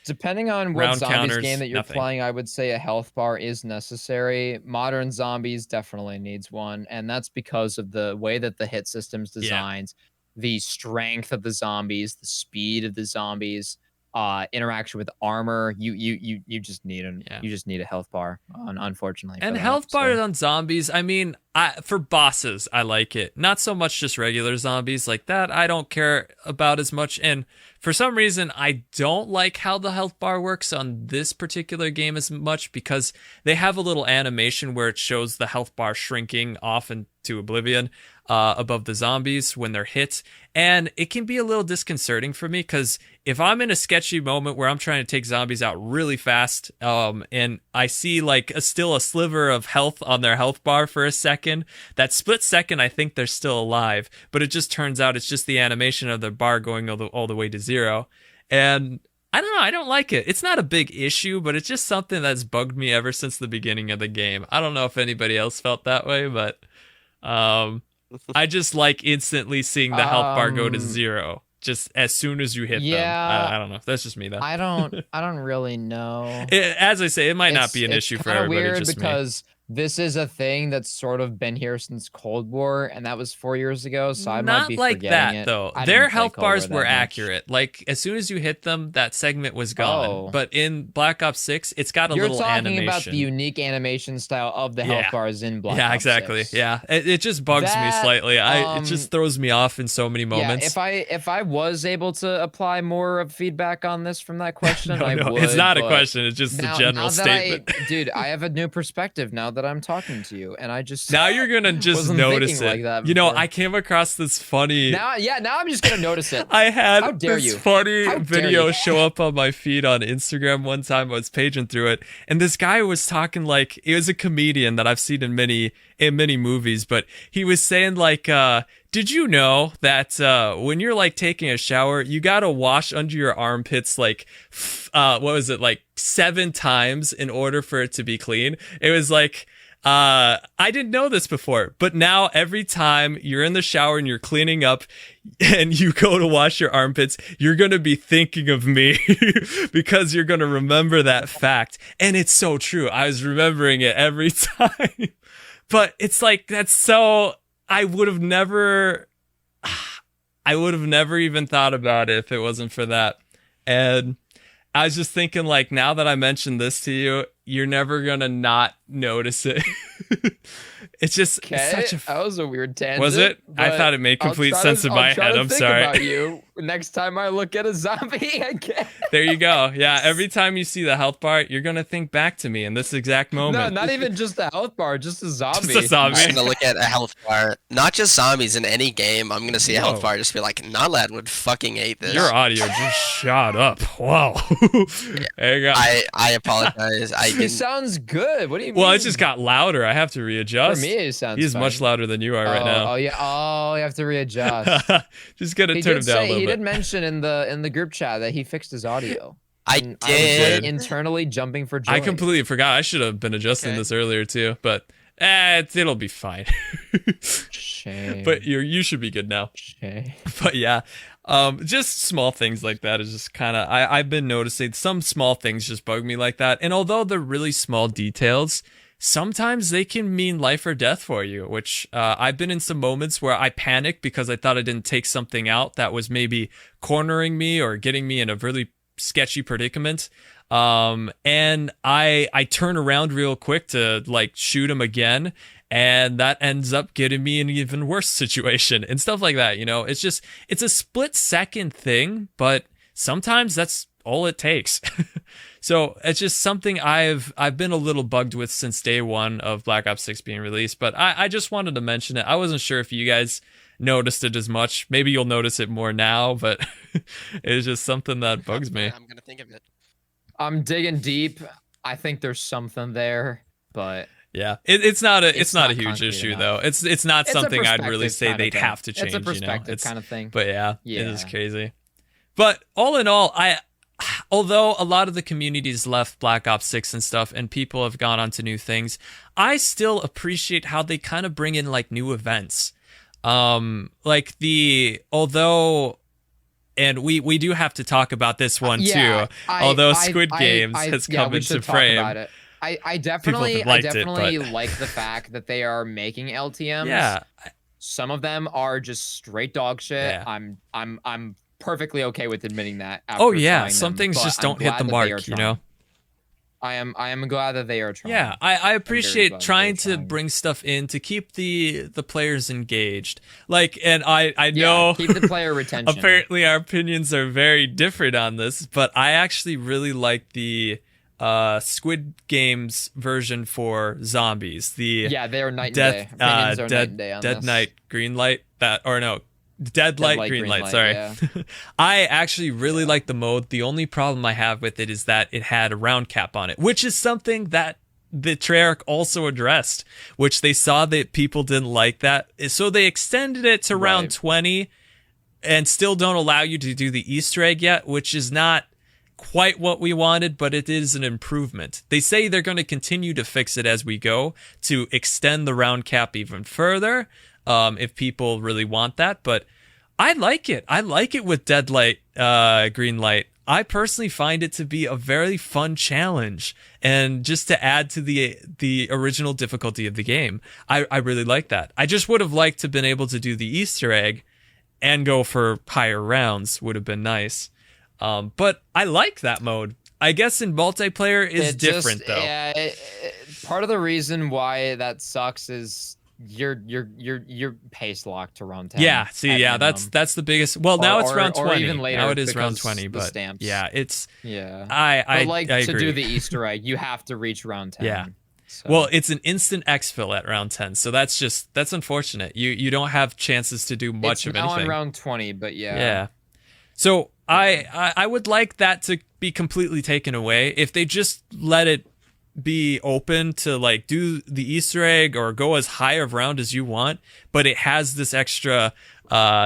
depending on what round zombies counters, game that you're nothing. playing, I would say a health bar is necessary. Modern Zombies definitely needs one, and that's because of the way that the hit system's designed, the strength of the zombies, the speed of the zombies, interaction with armor. You just need you just need a health bar, unfortunately. And health bars on zombies, I mean, for bosses, I like it. Not so much just regular zombies like that. I don't care about as much. And for some reason, I don't like how the health bar works on this particular game as much because they have a little animation where it shows the health bar shrinking off into oblivion above the zombies when they're hit. And it can be a little disconcerting for me because if I'm in a sketchy moment where I'm trying to take zombies out really fast and I see like still a sliver of health on their health bar for a second, that split second I think they're still alive, but it just turns out it's just the animation of the bar going all the way to zero. And I don't know, I don't like it. It's not a big issue, but it's just something that's bugged me ever since the beginning of the game. I don't know if anybody else felt that way, but I just like instantly seeing the health bar go to zero just as soon as you hit them. I don't know. That's just me though. I don't really know. As I say, it might not be an issue for everybody. It's weird just because this is a thing that's sort of been here since Cold War, and that was 4 years ago. So I might be like forgetting that though. Their health bars were accurate. Like as soon as you hit them, that segment was gone. Oh. But in Black Ops 6, it's got a little animation. You're talking about the unique animation style of the health bars in Black Ops 6. Yeah, exactly. Yeah, it just bugs me slightly. It just throws me off in so many moments. Yeah, if I was able to apply more of feedback on this from that question, I would. It's not a question. It's just a general statement. Dude, I have a new perspective now that I'm talking to you, and I just now you're gonna just notice it. Like that you know, I came across this funny. Now I'm just gonna notice it. I had this funny video show up on my feed on Instagram one time. I was paging through it, and this guy was talking like it was a comedian that I've seen in many movies, but he was saying like, did you know that when you're like taking a shower, you gotta wash under your armpits like, what was it, like 7 times in order for it to be clean? It was like. I didn't know this before, but now every time you're in the shower and you're cleaning up and you go to wash your armpits, you're going to be thinking of me because you're going to remember that fact. And it's so true. I was remembering it every time, but it's like, that's so, I would have never even thought about it if it wasn't for that. And I was just thinking like, now that I mentioned this to you, you're never gonna not notice it. It's just such a. That was a weird tangent. Was it? I thought it made complete sense in my head. I'm sorry. About you next time I look at a zombie again. There you go. Yeah, every time you see the health bar, you're gonna think back to me in this exact moment. No, not even just the health bar, just a zombie. Just a zombie. I'm gonna look at a health bar. Not just zombies in any game. I'm gonna see a health bar, just be like, Nodlad would fucking hate this. Your audio just shot up. Wow. There you go. I apologize. It sounds good. What do you mean? Well, it just got louder. I have to readjust. For me, it sounds. He's much louder than you are right now. Oh yeah. Oh, you have to readjust. Just gotta turn him down a little bit. He did mention in the group chat that he fixed his audio. I did. Internally jumping for joy. I completely forgot. I should have been adjusting this earlier too, but it'll be fine. Shame. But you should be good now. Shame. But yeah, just small things like that is just kind of I've been noticing some small things just bug me like that, and although they're really small details, sometimes they can mean life or death for you, which I've been in some moments where I panicked because I thought I didn't take something out that was maybe cornering me or getting me in a really sketchy predicament. And I turn around real quick to like shoot him again, and that ends up getting me in an even worse situation and stuff like that. You know, it's a split second thing, but sometimes that's all it takes. So it's just something I've been a little bugged with since day one of Black Ops 6 being released, but I just wanted to mention it. I wasn't sure if you guys noticed it as much. Maybe you'll notice it more now, but it's just something that bugs me. I'm gonna think of it. I'm digging deep. I think there's something there, but yeah, it's not a huge issue enough. though. It's not something I'd really say they'd have to change. It's a perspective kind of thing. But yeah, it is crazy. But all in all, although a lot of the communities left Black Ops 6 and stuff, and people have gone on to new things, I still appreciate how they kind of bring in like new events. And we do have to talk about this one too. Although Squid Games has come into frame. I definitely like the fact that they are making LTMs. Yeah. Some of them are just straight dog shit. Yeah. I'm perfectly okay with admitting that. Oh yeah, some things just don't hit the mark, you know. I am glad that they are trying. Yeah, I appreciate trying to bring stuff in to keep the players engaged. Like, and I know keep the player retention. Apparently our opinions are very different on this, but I actually really like the Squid Games version for zombies. They are night and day. Dead Night Green Light Dead Light Green Light, sorry. Yeah. I actually really like the mode. The only problem I have with it is that it had a round cap on it, which is something that the Treyarch also addressed, which they saw that people didn't like that. So they extended it to round 20 and still don't allow you to do the Easter egg yet, which is not quite what we wanted, but it is an improvement. They say they're going to continue to fix it as we go to extend the round cap even further. If people really want that, but I like it. I like it with Dead Light, Green Light. I personally find it to be a very fun challenge, and just to add to the original difficulty of the game, I really like that. I just would have liked to have been able to do the Easter egg and go for higher rounds. Would have been nice, but I like that mode. I guess in multiplayer is different though. Yeah, part of the reason why that sucks is you're pace locked to round 10. Yeah, see, yeah, that's the biggest. Well, now it's round 20. Even later, now it is round 20, but stamps. yeah, it's I I to agree. do the Easter egg, you have to reach round 10. Yeah. So. Well, it's an instant exfil at round 10, so that's unfortunate. You don't have chances to do much of anything. It's now in round 20, but yeah. Yeah. So I would like that to be completely taken away. If they just let it be open to like do the Easter egg or go as high of round as you want, but it has this extra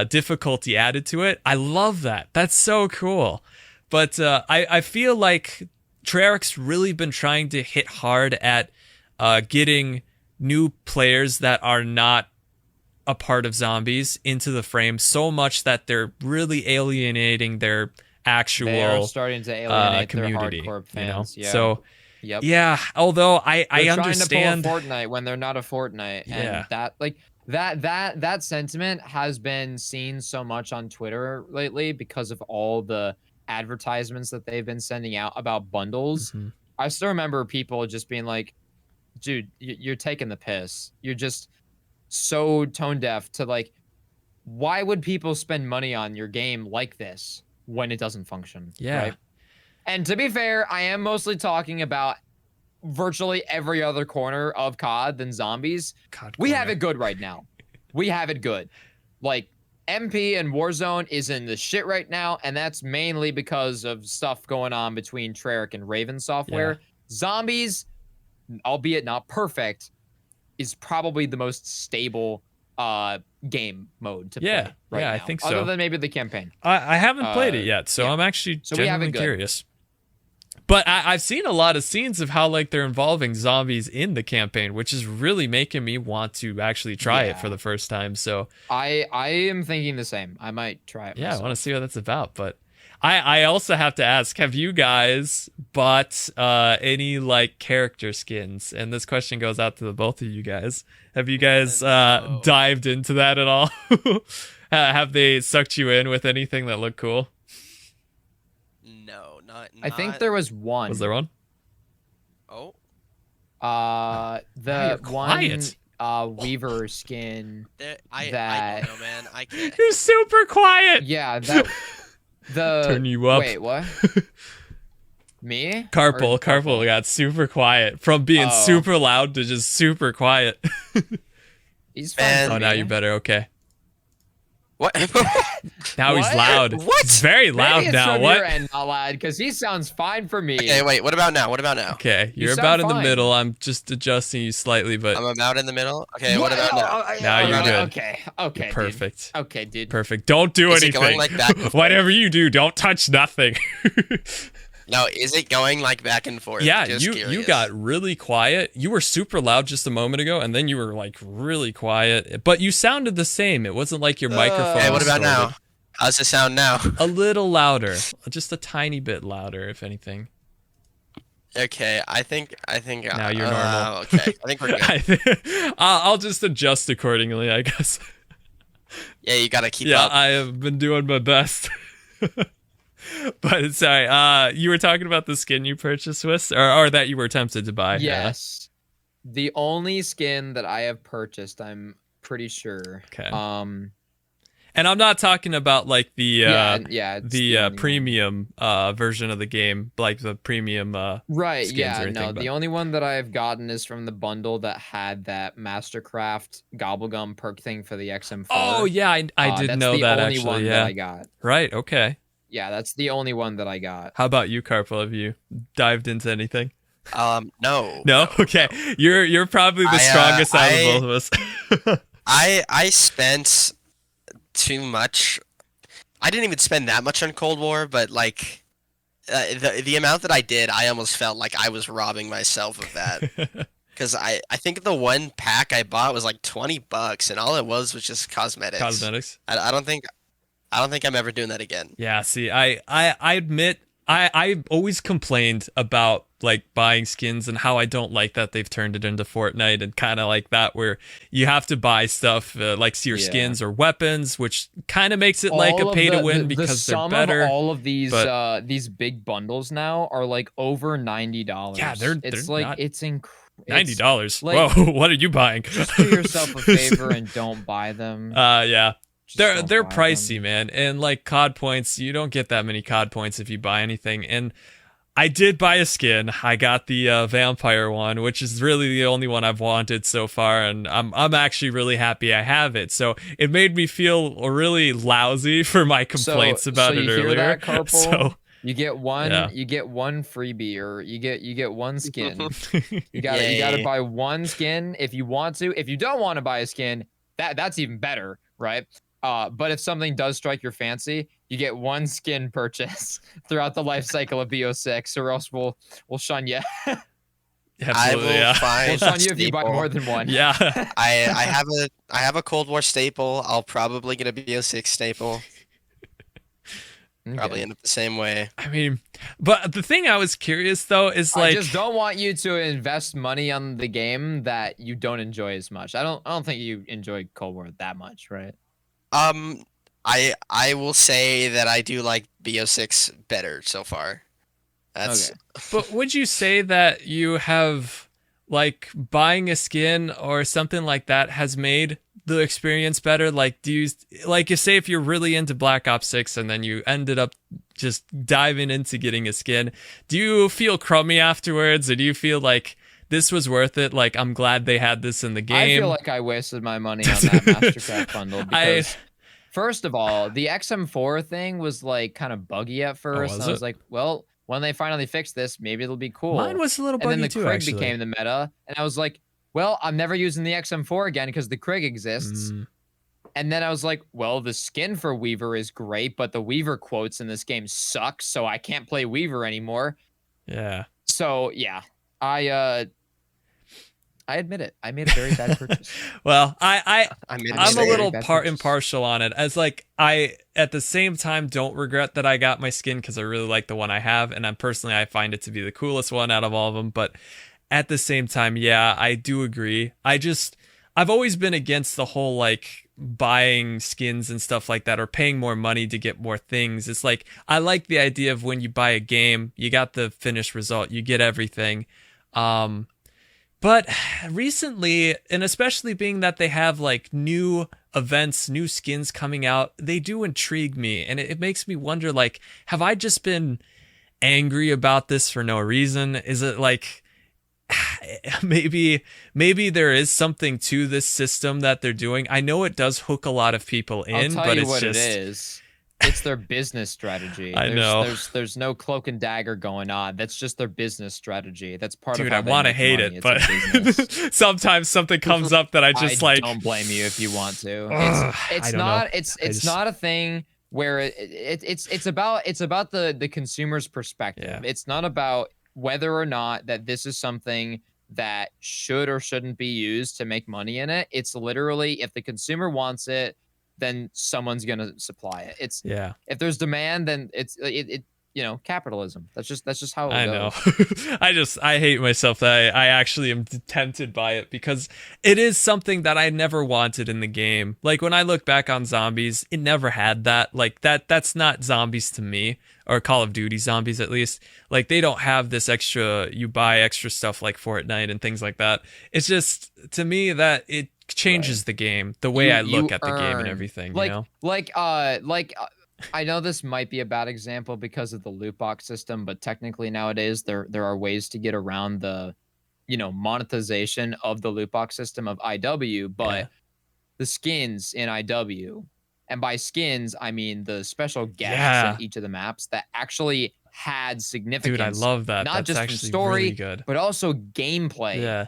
difficulty added to it. I love that. That's so cool. But I feel like Treyarch's really been trying to hit hard at getting new players that are not a part of zombies into the frame so much that they're really alienating their actual they are starting to alienate community, their hardcore fans. You know? Yeah. So yep. Yeah, although I understand trying to pull a Fortnite when they're not a Fortnite, and that sentiment has been seen so much on Twitter lately because of all the advertisements that they've been sending out about bundles. Mm-hmm. I still remember people just being like, "Dude, you're taking the piss. You're just so tone deaf to like, why would people spend money on your game like this when it doesn't function?" Yeah. Right? And to be fair, I am mostly talking about virtually every other corner of COD than zombies. We have it good right now. We have it good. Like, MP and Warzone is in the shit right now, and that's mainly because of stuff going on between Treyarch and Raven Software. Yeah. Zombies, albeit not perfect, is probably the most stable game mode to play right now. I think so. Other than maybe the campaign. I haven't played it yet, so I'm actually genuinely curious. But I've seen a lot of scenes of how like they're involving zombies in the campaign, which is really making me want to actually try it for the first time. So I am thinking the same. I might try it. Yeah, I want to see what that's about. But I also have to ask, have you guys bought any like character skins? And this question goes out to the both of you guys. Have you guys dived into that at all? Have they sucked you in with anything that looked cool? No, not. I think there was one. Was there one? Oh. The one Weaver skin. I don't know, man. I can't. You're super quiet. Yeah, that. Turn you up. Wait, what? Me? Carpal got super quiet from being super loud to just super quiet. He's fine. Oh, now you better. Okay. What? Now he's loud. What? He's very loud Maybe now. It's from what? Your end, not loud, because he sounds fine for me. Okay, wait. What about now? Okay, you're about in the middle. I'm just adjusting you slightly, but I'm about in the middle. Okay, what about now? Now you're good. Okay. You're perfect. Dude. Okay, dude. Perfect. Don't do anything. It going like that? Whatever you do, don't touch nothing. No, is it going like back and forth? Yeah, Just you curious. got really quiet. You were super loud just a moment ago, and then you were like really quiet. But you sounded the same. It wasn't like your microphone. Hey, what about distorted. now? How's it sound now? A little louder, just a tiny bit louder, if anything. Okay, I think. Now you're normal. Okay, I think we're good. I'll just adjust accordingly, I guess. Yeah, you gotta keep up. I have been doing my best. But sorry, you were talking about the skin you purchased, Swiss, or that you were tempted to buy. Yes, the only skin that I have purchased, I'm pretty sure. Okay. And I'm not talking about like the premium version of the game, like the premium right. skins Yeah, or anything, no, but... the only one that I've gotten is from the bundle that had that Mastercraft Gobblegum perk thing for the XM4. Oh yeah, I did know that actually. That's the only one that I got. Right. Okay. Yeah, that's the only one that I got. How about you, Carpal? Have you dived into anything? No. No? Okay. No. You're probably the strongest out of both of us. I spent too much. I didn't even spend that much on Cold War, but like the amount that I did, I almost felt like I was robbing myself of that. Because I think the one pack I bought was like $20, and all it was just cosmetics. Cosmetics. I don't think I'm ever doing that again. Yeah, see, I admit I always complained about like buying skins and how I don't like that they've turned it into Fortnite and kind of like that where you have to buy stuff like your skins or weapons, which kind of makes it like a pay to win because they're better. All of these big bundles now are like over $90. Yeah, it's like not... it's incredible. $90. Like, whoa, what are you buying? Just do yourself a favor and don't buy them. Yeah. Just they're pricey, man. And like COD points, you don't get that many COD points if you buy anything. And I did buy a skin. I got the vampire one, which is really the only one I've wanted so far, and I'm actually really happy I have it. So it made me feel really lousy for my complaints about it earlier. That, Carpal? So you get one freebie, or you get one skin. You gotta buy one skin if you want to. If you don't want to buy a skin, that's even better, right? But if something does strike your fancy, you get one skin purchase throughout the life cycle of BO6, or else we'll shun you. Absolutely, we'll shun you if you buy more than one. Yeah. I have a Cold War staple. I'll probably get a BO6 staple. Okay. Probably end up the same way. I mean, but the thing I was curious though is like, I just don't want you to invest money on the game that you don't enjoy as much. I don't think you enjoy Cold War that much, right? I will say that I do like BO6 better so far. That's okay. But would you say that you have like buying a skin or something like that has made the experience better? Like, do you like, if say if you're really into Black Ops 6 and then you ended up just diving into getting a skin, do you feel crummy afterwards, or do you feel like this was worth it? Like, I'm glad they had this in the game. I feel like I wasted my money on that Mastercraft bundle because, first of all, the XM4 thing was like kind of buggy at first. And I was like, well, when they finally fix this, maybe it'll be cool. Mine was a little buggy too, and then the Krig actually became the meta, and I was like, well, I'm never using the XM4 again because the Krig exists. And then I was like, well, the skin for Weaver is great, but the Weaver quotes in this game suck, so I can't play Weaver anymore. Yeah. So yeah, I admit it. I made a very bad purchase. Well, I'm a little impartial on it, as like I at the same time don't regret that I got my skin because I really like the one I have, and I find it to be the coolest one out of all of them. But at the same time, yeah, I do agree. I've always been against the whole like buying skins and stuff like that, or paying more money to get more things. It's like, I like the idea of when you buy a game, you got the finished result, you get everything. But recently, and especially being that they have like new events, new skins coming out, they do intrigue me, and it makes me wonder, like, have I just been angry about this for no reason? Is it like maybe there is something to this system that they're doing? I know it does hook a lot of people in, but it's just it is. It's their business strategy. I know. There's no cloak and dagger going on. That's just their business strategy. That's part of. Dude, I want to hate it, but sometimes something comes up that I just like. Don't blame you if you want to. It's not a thing where it's about the consumer's perspective. Yeah. It's not about whether or not that this is something that should or shouldn't be used to make money in it. It's literally, if the consumer wants it, then someone's gonna supply it. It's if there's demand, then it capitalism. That's just how it goes. I know. I hate myself that I actually am tempted by it, because it is something that I never wanted in the game. Like, when I look back on Zombies, it never had that. Like, that's not Zombies to me, or Call of Duty Zombies at least. Like, they don't have this extra, you buy extra stuff like Fortnite and things like that. It's just, to me, that it changes the game, the way I look at the game and everything, like, you know? Like I know this might be a bad example because of the loot box system, but technically nowadays there are ways to get around the, monetization of the loot box system of IW, but the skins in IW, and by skins I mean the special guests in each of the maps that actually had significance. Dude, I love that. Not That's just from story, really good. but also gameplay. Yeah.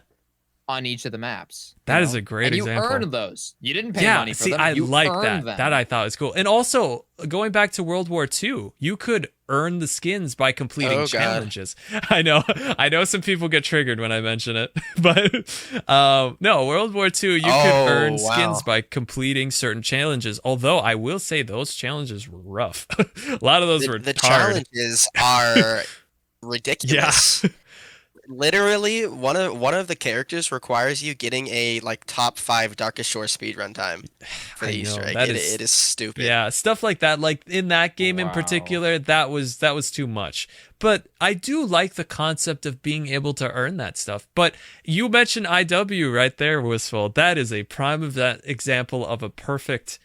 On each of the maps. That is a great example. You earned those. You didn't pay money for them. I like that. Them. That I thought was cool. And also, going back to World War II, you could earn the skins by completing challenges. I know some people get triggered when I mention it, but no, World War II, you could earn skins by completing certain challenges. Although I will say those challenges were rough. A lot of those were the hard. Challenges are ridiculous. Yeah. Literally, one of the characters requires you getting a top 5 Darkest Shore speedrun time for the Easter egg. It is stupid. Yeah, stuff like that. Like in that game in particular, that was too much. But I do like the concept of being able to earn that stuff. But you mentioned IW right there, Wistful. That is a prime of that example of a perfect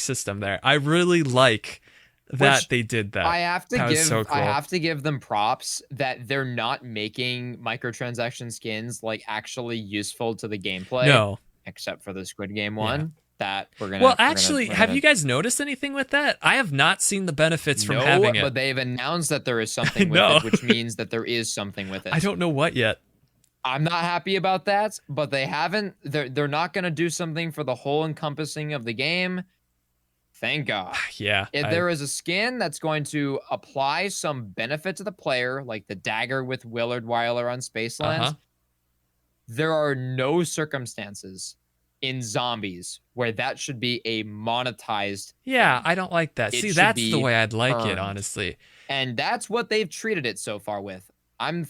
system there. I really like that they did that. I have to that give so cool. I have to give them props that they're not making microtransaction skins actually useful to the gameplay. No, except for the Squid Game one that we're gonna. Well, actually, have you guys noticed anything with that? I have not seen the benefits from having it. But they've announced that there is something with it, which means that there is something with it. I don't know what yet. I'm not happy about that, but they haven't. They're not gonna do something for the whole encompassing of the game. Thank God. Yeah. If there is a skin that's going to apply some benefit to the player, like the dagger with Willard Wyler on Spacelands, there are no circumstances in Zombies where that should be a monetized. Yeah, I don't like that. See, that's the way I'd like it, honestly. And that's what they've treated it so far with. I'm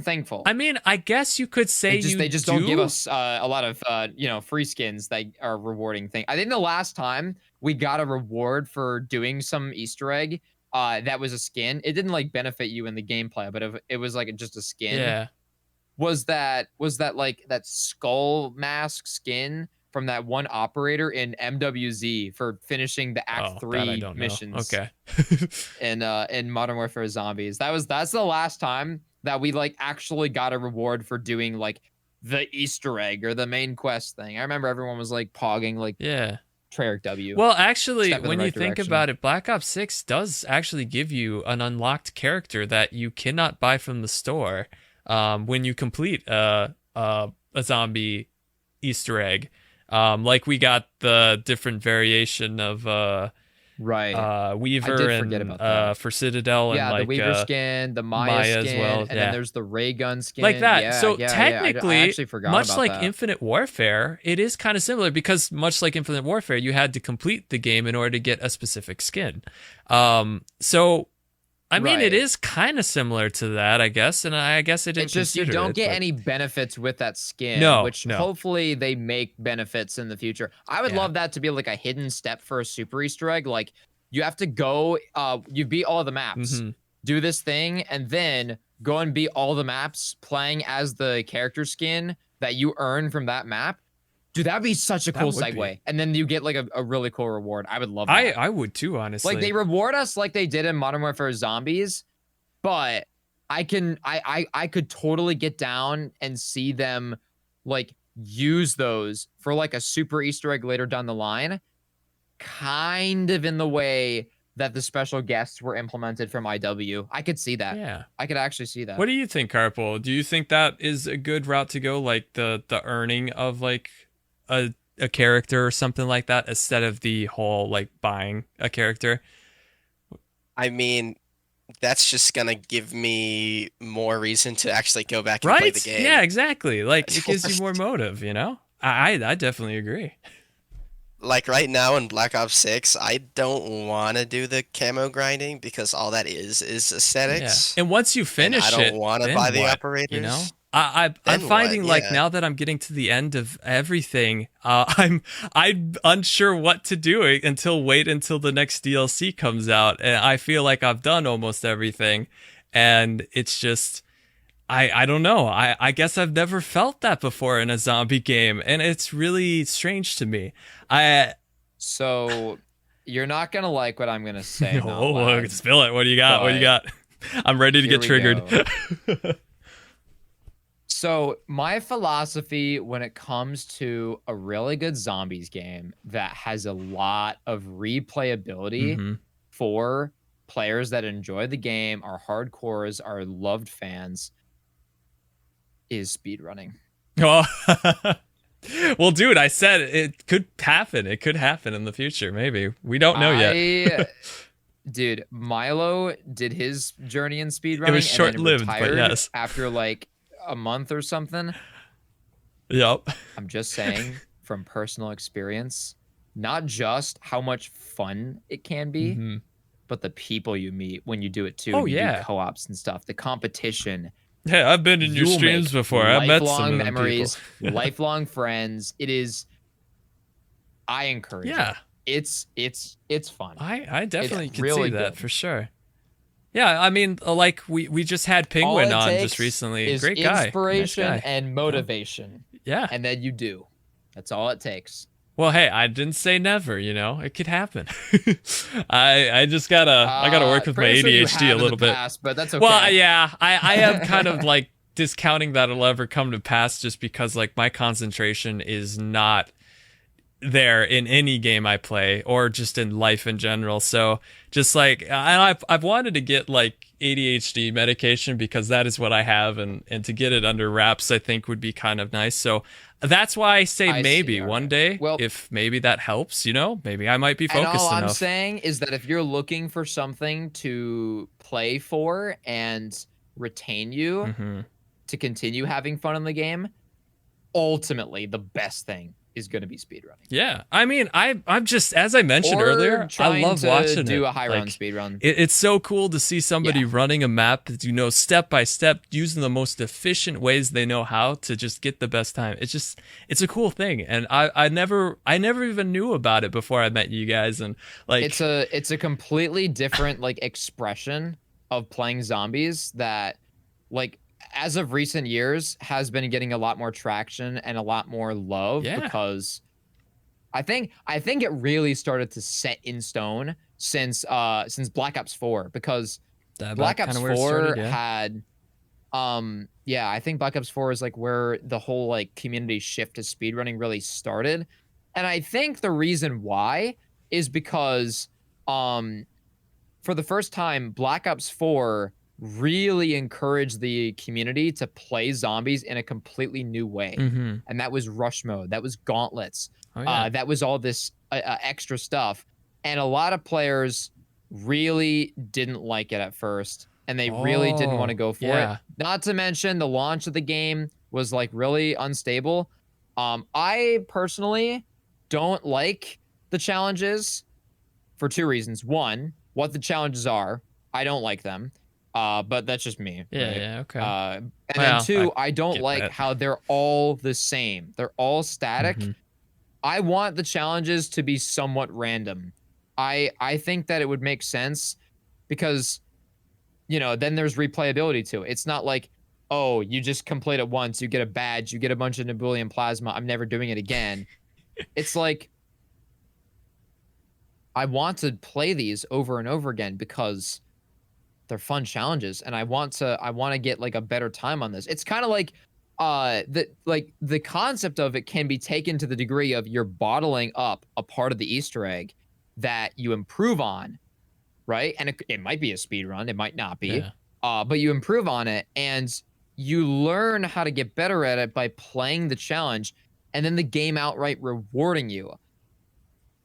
thankful. I mean, I guess you could say they just don't give us a lot of free skins that are rewarding thing. I think the last time we got a reward for doing some Easter egg that was a skin. It didn't benefit you in the gameplay, but it was just a skin. Yeah. Was that that skull mask skin from that one operator in MWZ for finishing the Act 3 missions? Okay. in Modern Warfare Zombies. That's the last time that we actually got a reward for doing the Easter egg or the main quest thing. I remember everyone was pogging Treyarch W. Well, actually, when you think about it, Black Ops 6 does actually give you an unlocked character that you cannot buy from the store when you complete a zombie Easter egg. We got the different variation of Weaver and for Citadel, and the Weaver skin, the Maya skin, as well, and then there's the ray gun skin, like that. Yeah, so technically, I actually forgot much about like that. Infinite Warfare, it is kind of similar because much like Infinite Warfare, you had to complete the game in order to get a specific skin. So. I mean, it is kind of similar to that, I guess, and I guess it didn't. It's just you don't get any benefits with that skin, which hopefully they make benefits in the future. I would love that to be a hidden step for a super Easter egg. You have to go, you beat all the maps, do this thing, and then go and beat all the maps playing as the character skin that you earn from that map. Dude, that'd be such a cool segue. And then you get a really cool reward. I would love that. I would too, honestly. They reward us like they did in Modern Warfare Zombies, but I could totally get down and see them use those for a super Easter egg later down the line, kind of in the way that the special guests were implemented from IW. I could see that. Yeah. I could actually see that. What do you think, Carpal? Do you think that is a good route to go? The earning of a a character or something like that instead of the whole like buying a character. I mean, that's just gonna give me more reason to actually go back and play the game. Yeah, exactly. Like it gives you more motive, you know? I definitely agree. Like right now in Black Ops 6, I don't want to do the camo grinding because all that is aesthetics. Yeah. And once you finish it, I don't want to buy the operators. You know? I'm finding like now that I'm getting to the end of everything, I'm unsure what to do wait until the next DLC comes out, and I feel like I've done almost everything, and it's just I don't know. I guess I've never felt that before in a zombie game, and it's really strange to me. So you're not gonna like what I'm gonna say. Oh, spill it. What do you got? What do you got? I'm ready to get triggered. So my philosophy when it comes to a really good zombies game that has a lot of replayability for players that enjoy the game, are hardcores, are loved fans, is speedrunning. Oh. Well, dude, I said it could happen. It could happen in the future. Maybe. We don't know yet. Dude, Milo did his journey in speedrunning. It was short-lived, but yes. After like a month or something. Yep. I'm just saying from personal experience, not just how much fun it can be, but the people you meet when you do it too. Oh, you yeah. do co-ops and stuff. The competition. Yeah, I've been in your streams before. I've met some of them memories, lifelong friends. It is. I encourage. Yeah. It's fun. I definitely can see that for sure. Yeah, I mean, like we just had Penguin on just recently. Is great guy. Inspiration nice guy. and motivation. Yeah. And then you do. That's all it takes. Well, hey, I didn't say never, you know. It could happen. I just gotta work with my ADHD a little bit. Past, but that's okay. Well, yeah, I am kind of like discounting that it'll ever come to pass just because like my concentration is not there in any game I play or just in life in general. So just like, and I've wanted to get like ADHD medication because that is what I have, and to get it under wraps I think would be kind of nice. So that's why I say maybe one day, well, if maybe that helps, you know, maybe I might be focused enough. All I'm saying is that if you're looking for something to play for and retain you to continue having fun in the game, ultimately the best thing is going to be speedrunning. Yeah, I mean, I'm just, as I mentioned earlier, I love watching it. Do a high run speedrun. It's so cool to see somebody running a map, you know, step by step, using the most efficient ways they know how to just get the best time. It's a cool thing, and I never even knew about it before I met you guys, and like it's a completely different like expression of playing zombies that like, as of recent years, has been getting a lot more traction and a lot more love because I think it really started to set in stone since Black Ops 4, because Black Ops 4 had I think Black Ops 4 is like where the whole like community shift to speedrunning really started. And I think the reason why is because for the first time Black Ops 4 really encouraged the community to play zombies in a completely new way. And that was rush mode, that was gauntlets, that was all this extra stuff, and a lot of players really didn't like it at first, and they really didn't want to go for it. Not to mention the launch of the game was like really unstable. I personally don't like the challenges for two reasons. One, what the challenges are, I don't like them. But that's just me. Yeah, okay. And then two, I don't like how they're all the same. They're all static. I want the challenges to be somewhat random. I think that it would make sense because, you know, then there's replayability to it. It's not like, oh, you just complete it once, you get a badge, you get a bunch of Nebulian plasma, I'm never doing it again. It's like, I want to play these over and over again because they're fun challenges, and I want to get like a better time on this. It's kind of like the concept of it can be taken to the degree of you're bottling up a part of the Easter egg that you improve on, right? And it might be a speed run, it might not be, but you improve on it and you learn how to get better at it by playing the challenge. and then the game outright rewarding you.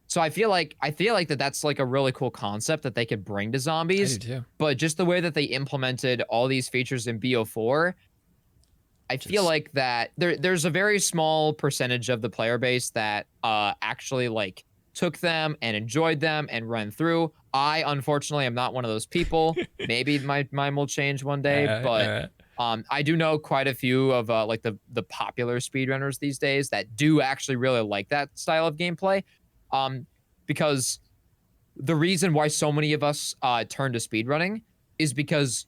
So I feel like that's like a really cool concept that they could bring to zombies. I do too. But just the way that they implemented all these features in BO4, I feel like that there's a very small percentage of the player base that actually like took them and enjoyed them and ran through. I unfortunately am not one of those people. Maybe my mind will change one day, but I do know quite a few of like the popular speedrunners these days that do actually really like that style of gameplay. Because the reason why so many of us turn to speedrunning is because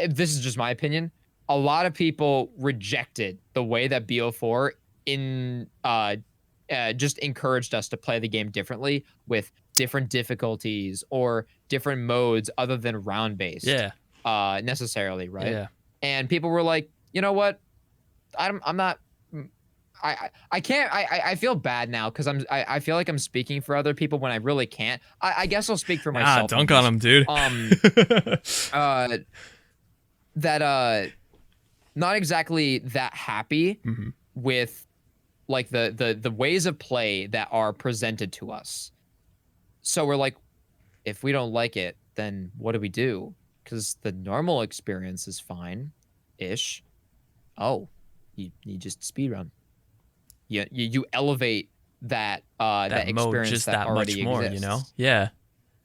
this is just my opinion. A lot of people rejected the way that BO4 just encouraged us to play the game differently with different difficulties or different modes other than round based. Yeah. Necessarily, right? Yeah. And people were like, you know what? I'm not. I can't. I feel bad now because I feel like I'm speaking for other people when I really can't. I guess I'll speak for myself. Dunk on him, dude. Not exactly that happy with like the ways of play that are presented to us. So we're like, if we don't like it, then what do we do? Because the normal experience is fine-ish. Oh, you just speedrun. You elevate that that experience just that much already more, exists. you know? Yeah.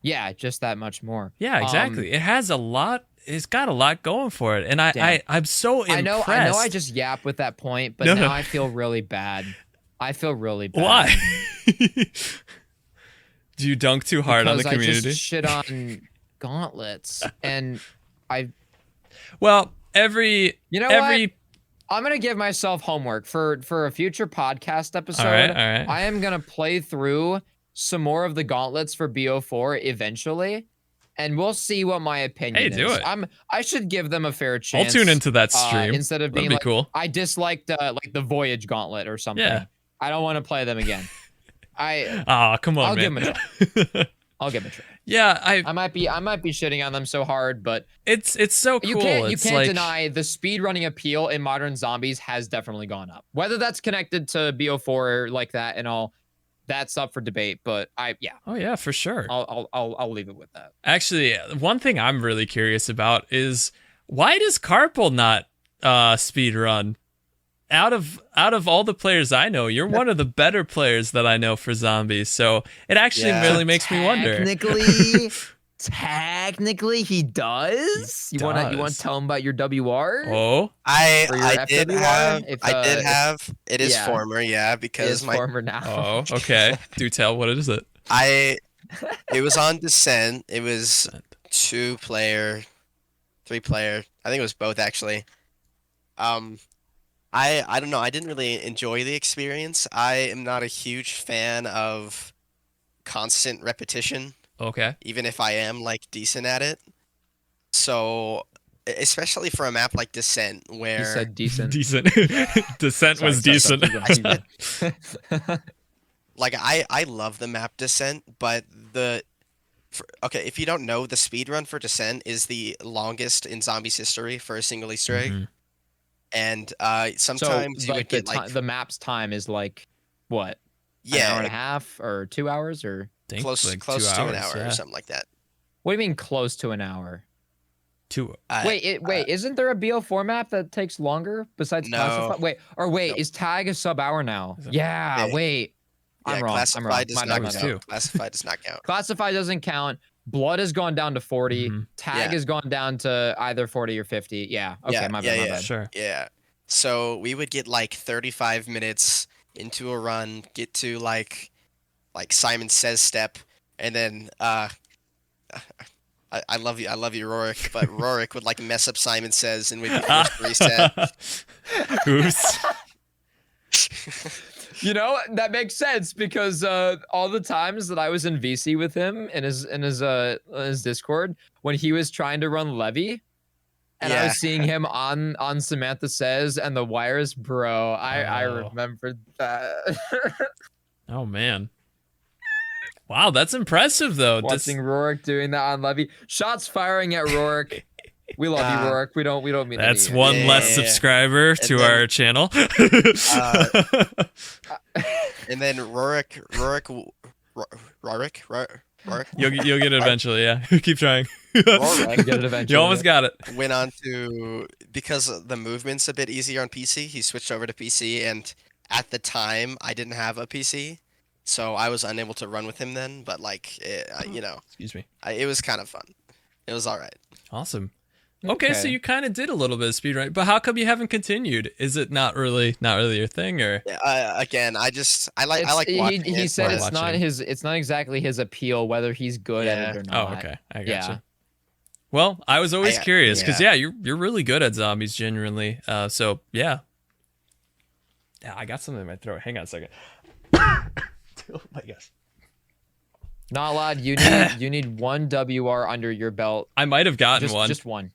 Yeah, just that much more. Yeah, exactly. It has a lot. It's got a lot going for it, and I'm so impressed. I know. I just yap with that point, but now I feel really bad. I feel really bad. Why? Do you dunk too hard on the community? I just shit on gauntlets, and Well, I'm gonna give myself homework for a future podcast episode. All right. I am gonna play through some more of the gauntlets for BO4 eventually, and we'll see what my opinion is. Do it. I should give them a fair chance. I'll tune into that stream instead of being That'd be like, cool. I disliked like the Voyage Gauntlet or something. Yeah. I don't want to play them again. Come on, I'll man. give them a try. I'll give them a try. Yeah, I might be shitting on them so hard, but it's so cool. You can't deny the speedrunning appeal in modern zombies has definitely gone up. Whether that's connected to BO4 like that and all, that's up for debate. But Oh yeah, for sure. I'll leave it with that. Actually, one thing I'm really curious about is why does Carpal not speedrun? Out of all the players I know, you're one of the better players that I know for zombies. So it actually really makes me wonder. Technically, he does. You want to tell him about your WR? Oh, I did have. It is former, because my former now. Oh, okay. Do tell. What is it? It was on Descent. It was 2-player, 3-player. I think it was both actually. I don't know. I didn't really enjoy the experience. I am not a huge fan of constant repetition. Okay. Even if I am like decent at it. So, especially for a map like Descent, where he said decent. Decent. Descent was decent. Like I love the map Descent, but if you don't know, the speedrun for Descent is the longest in Zombies history for a single Easter egg. And sometimes you would get the map's time is like what? An hour and a half or 2 hours or close to an hour or something like that. What do you mean close to an hour? Wait, wait, isn't there a BO4 map that takes longer besides Classify? Wait, is Tag a sub-hour now? Yeah, wait. I'm wrong. Classify does not count. Classify does not count. Classify doesn't count. Blood has gone down to 40. Tag has gone down to either 40 or 50. Yeah. Okay, my bad. Sure. Yeah. So we would get like 35 minutes into a run, get to like Simon Says step, and then I love you, Rorik, but Rorik would like mess up Simon Says and we'd be forced to reset. Oops. You know, that makes sense because all the times that I was in VC with him in his Discord when he was trying to run Levy, and I was seeing him on Samantha Says and the wires, bro. I remembered that. Oh man. Wow, that's impressive though. Watching Rorik doing that on Levy, shots firing at Rorik. We love you, Rorik. We don't mean That's any- one less subscriber to then, our channel. And then Rorik. You'll get it eventually. Yeah, keep trying. Rorik, get it eventually. You almost got it. Went on to, because the movement's a bit easier on PC. He switched over to PC, and at the time I didn't have a PC, so I was unable to run with him then. But like, Excuse me. it was kind of fun. It was all right. Awesome. Okay, so you kind of did a little bit of speedrun, but how come you haven't continued? Is it not really your thing, or? Again, I like watching he it, said but- it's not exactly his appeal whether he's good at it or not. Oh, okay. I gotcha. Well, I was always curious because you're really good at zombies, genuinely. So yeah. Yeah, I got something in my throat. Hang on a second. Oh my gosh. Not allowed. You need one WR under your belt. I might have gotten one. Just one.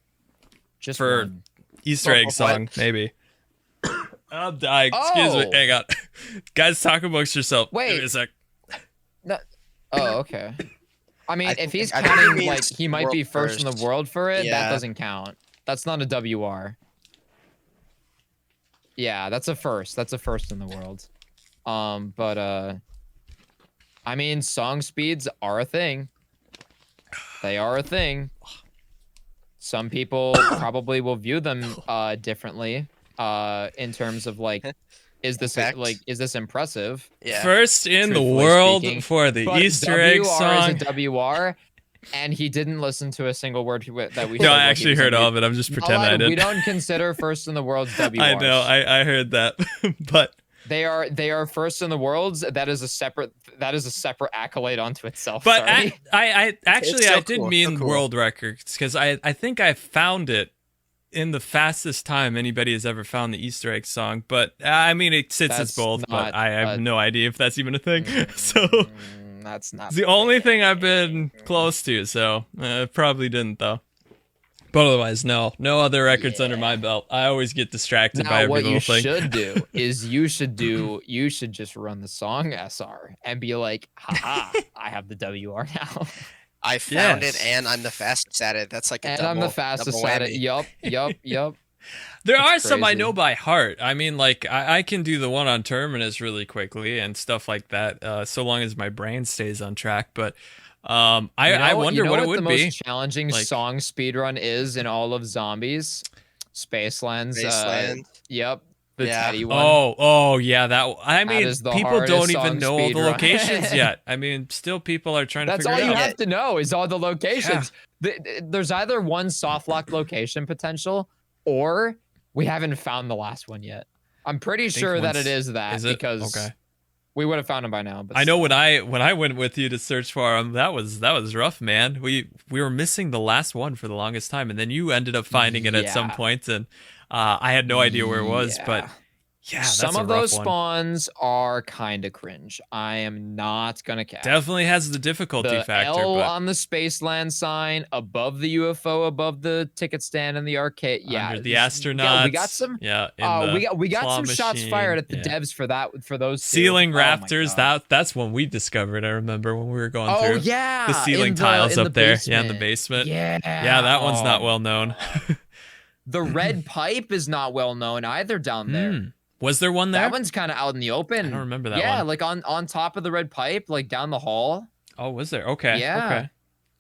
Just for one. Easter egg song, maybe. I'm dying. Excuse me. Hang on. Guys, talk amongst yourself. Wait. Give me a sec. No. Oh, okay. I mean, if he's I think counting he like means he might be world first in the first. world for it, that Yeah. doesn't count. That's not a WR. Yeah, that's a first. That's a first in the world. But I mean, song speeds are a thing. They are a thing. Some people probably will view them differently in terms of like, is this impressive? Yeah. First in the Truthfully world speaking. for the But Easter egg WR song. is a WR, and he didn't listen to a single word that we said. No, I while he actually was heard on all mute. of it. I'm just Not pretending I allowed- didn't. We don't consider first in the world's WRs. I know. I heard that, but They are first in the worlds. That is a separate accolade unto itself. But sorry. I actually so I did cool, mean so cool. world records because I think I found it in the fastest time anybody has ever found the Easter egg song. But I mean, it sits as That's both. But not I have no idea if that's even a thing. So That's not it's the only thing I've been close to. So probably didn't though. But otherwise, no other records under my belt. I always get distracted by Now, every what little you thing. should do is you should just run the song SR and be like, haha, I have the WR now. I found Yes. it, and I'm the fastest at it. That's like a And double, I'm the fastest double at it. whammy. Yup. There are That's some I crazy. know by heart. I mean, like I can do the one on Terminus really quickly and stuff like that, so long as my brain stays on track. But I wonder what it would the be. most challenging Like- song speedrun is in all of Zombies. Spaceland's. Spaceland. Yep. The Yeah. Teddy one. Oh yeah, that. I That mean, is the people hardest don't even song know all the speedrun. locations yet. I mean, still people are trying to That's figure all it you out. have to know is all the locations. There's either one soft lock location potential, or we haven't found the last one yet. I'm pretty think sure that once- it is that is it? because Okay. we would have found him by now. But I know still. when I went with you to search for them, that was rough, man. We were missing the last one for the longest time, and then you ended up finding it at some Yeah. point, and I had no idea where it was. But Yeah. yeah, that's Some a of rough those one. spawns are kind of cringe. I am not gonna cap. Definitely has the difficulty The factor. L but on the Spaceland sign above the UFO, above the ticket stand in the arcade. Yeah, under the this- astronauts. yeah, we got some. Yeah, in the We got claw some shots machine, fired at the yeah. devs for those two. Ceiling Oh my rafters. God. That's one we discovered. I remember when we were going Oh through. yeah, The ceiling in tiles in up there. the Yeah, in the basement. Yeah, Yeah, that one's not Oh. well known. The red pipe is not well known either down there. Hmm. Was there one there? That one's kind of out in the open. I don't remember that Yeah, one. like on top of the red pipe, like down the hall. Oh, was there? Okay. Yeah. Okay.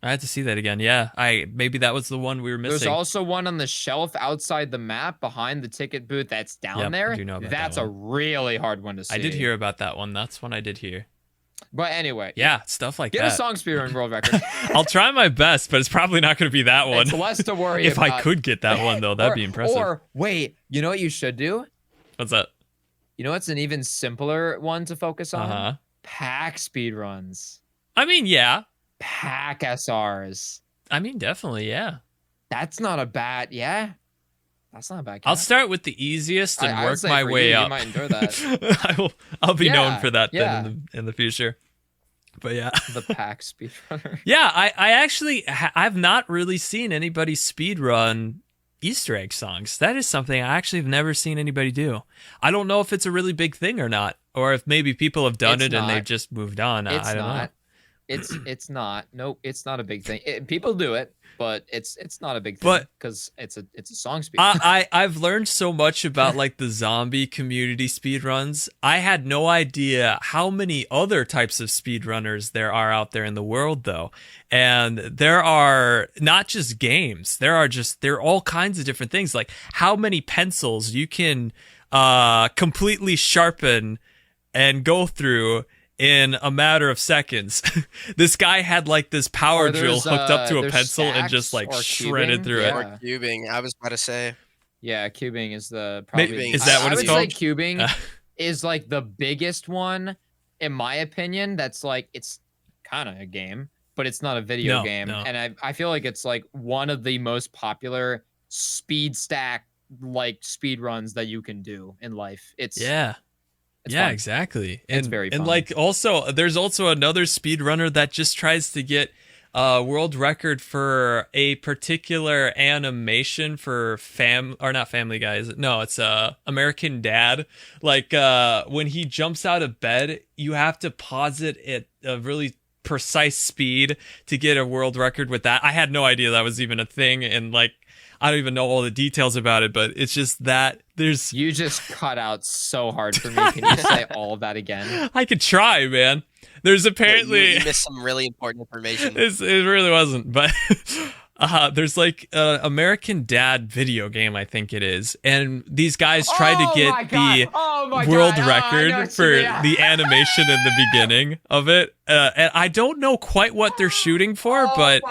I had to see that again. Yeah. Maybe that was the one we were missing. There's also one on the shelf outside the map behind the ticket booth that's down Yep, I there. do know about That's that a one. really hard one to see. I did hear about that one. That's one I did hear. But anyway, Yeah, stuff like get that. a song speedrun world record. I'll try my best, but it's probably not going to be that one. It's less to worry If about. I could get that one though, that'd be impressive. Or wait, you know what you should do? What's that? You know what's an even simpler one to focus on? Uh-huh. Pack speedruns. I mean, yeah. Pack SRs. I mean, definitely, yeah. That's not a bad, yeah. That's not a bad. I'll cap. start with the easiest and I would work say my for way you, up. You might enjoy that. I'll be known Yeah, for that yeah. then in the future. But yeah. The pack speedrunner. Yeah, I actually I've not really seen anybody speedrun Easter egg songs. That is something I actually have never seen anybody do. I don't know if it's a really big thing or not, or if maybe people have done It's it and not. they've just moved on. It's I don't know. not. It's not. Nope, it's not a big thing. People do it, but it's not a big thing But because it's a song speed. I've learned so much about like the zombie community speedruns. I had no idea how many other types of speedrunners there are out there in the world though. And there are not just games. There are all kinds of different things, like how many pencils you can completely sharpen and go through in a matter of seconds. This guy had like this power drill hooked up to a pencil and just like shredded through it. Or cubing, I was about to say. Yeah, cubing is probably. Is that what it's called? I would say cubing is like the biggest one, in my opinion. That's like, it's kind of a game, but it's not a video game. No. And I feel like it's like one of the most popular speed stack like speed runs that you can do in life. It's fun. Exactly. It's very fun. And like also there's also another speedrunner that just tries to get a world record for a particular animation for not Family Guy, is it? No, it's American Dad. Like when he jumps out of bed, you have to pause it at a really precise speed to get a world record with that. I had no idea that was even a thing, and like I don't even know all the details about it, but it's just that you just cut out so hard for me. Can you say all of that again? I could try, man. There's apparently you missed some really important information. It really wasn't, but there's like an American Dad video game, I think it is, and these guys tried to get the world record for the animation in the beginning of it, and I don't know quite what they're shooting for, but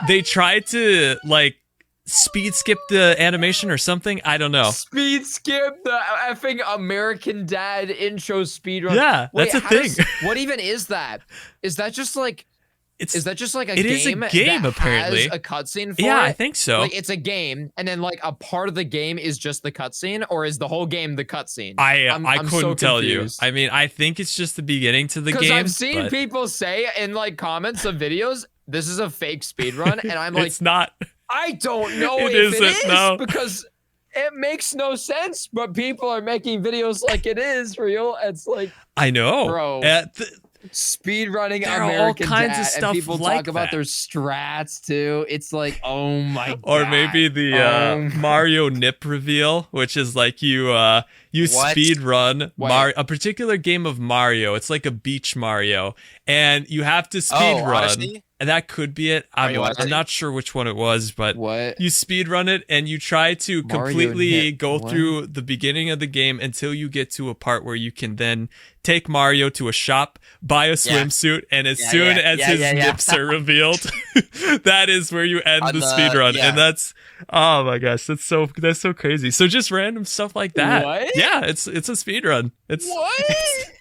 they tried to like speed skip the animation or something. I don't know. Speed skip the effing American Dad intro speedrun. Yeah, that's a thing. What even is that? Is that just like is that just like a it game? It is a game that apparently. Has a cutscene for yeah, it? I think so. Like it's a game, and then like a part of the game is just the cutscene, or is the whole game the cutscene? I couldn't tell you. I mean, I think it's just the beginning to the game. Because I've seen people say in like comments of videos, this is a fake speedrun, and I'm like, it's not. I don't know it if isn't, it is no. because it makes no sense, but people are making videos like it is real. It's like, I know, bro. Speedrunning American all kinds Dad, of stuff and people like talk about their strats too. It's like, oh my god. Or maybe the Mario nip reveal, which is like you speed run a particular game of Mario. It's like a beach Mario, and you have to speed run. Odyssey? And that could be it. I'm not sure which one it was, but you speed run it and you try to completely go through the beginning of the game until you get to a part where you can then take Mario to a shop, buy a swimsuit, and as soon as his nips are revealed, that is where you end the speed run. And that's, oh my gosh, that's so crazy. So just random stuff like that. What? Yeah, it's a speed run.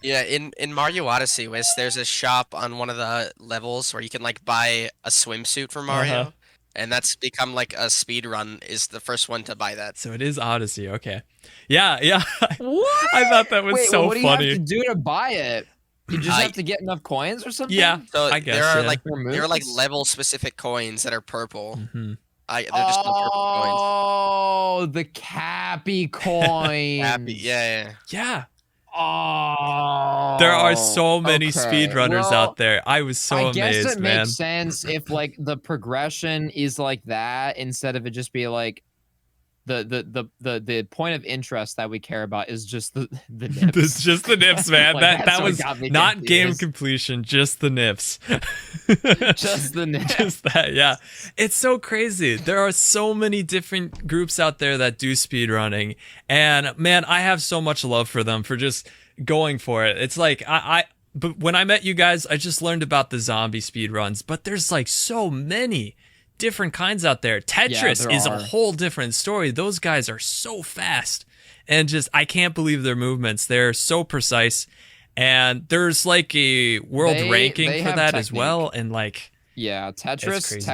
In Mario Odyssey, there's a shop on one of the levels where you can like buy a swimsuit for Mario, and that's become like a speed run. Is the first one to buy that. So it is Odyssey. Okay, yeah. What? I thought that was so what do funny. You have to do to buy it? You just have to get enough coins or something. Yeah, so I guess there are like level specific coins that are purple. Mm-hmm. They're just the purple coins. Oh, the Cappy coin. Cappy, yeah. Oh, there are so many speedrunners out there. I was so amazed, man. I guess it makes sense if like the progression is like that instead of it just be like the point of interest that we care about is just the nips. It's just the nips, man. Like, that was not game completion, just the nips. Just the nips. Just that, yeah. It's so crazy. There are so many different groups out there that do speedrunning, and man, I have so much love for them for just going for it. It's like but when I met you guys, I just learned about the zombie speedruns, but there's like so many different kinds out there. Tetris is a whole different story. Those guys are so fast, and just I can't believe their movements. They're so precise, and there's like a world ranking for that technique as well. And like, Tetris, crazy,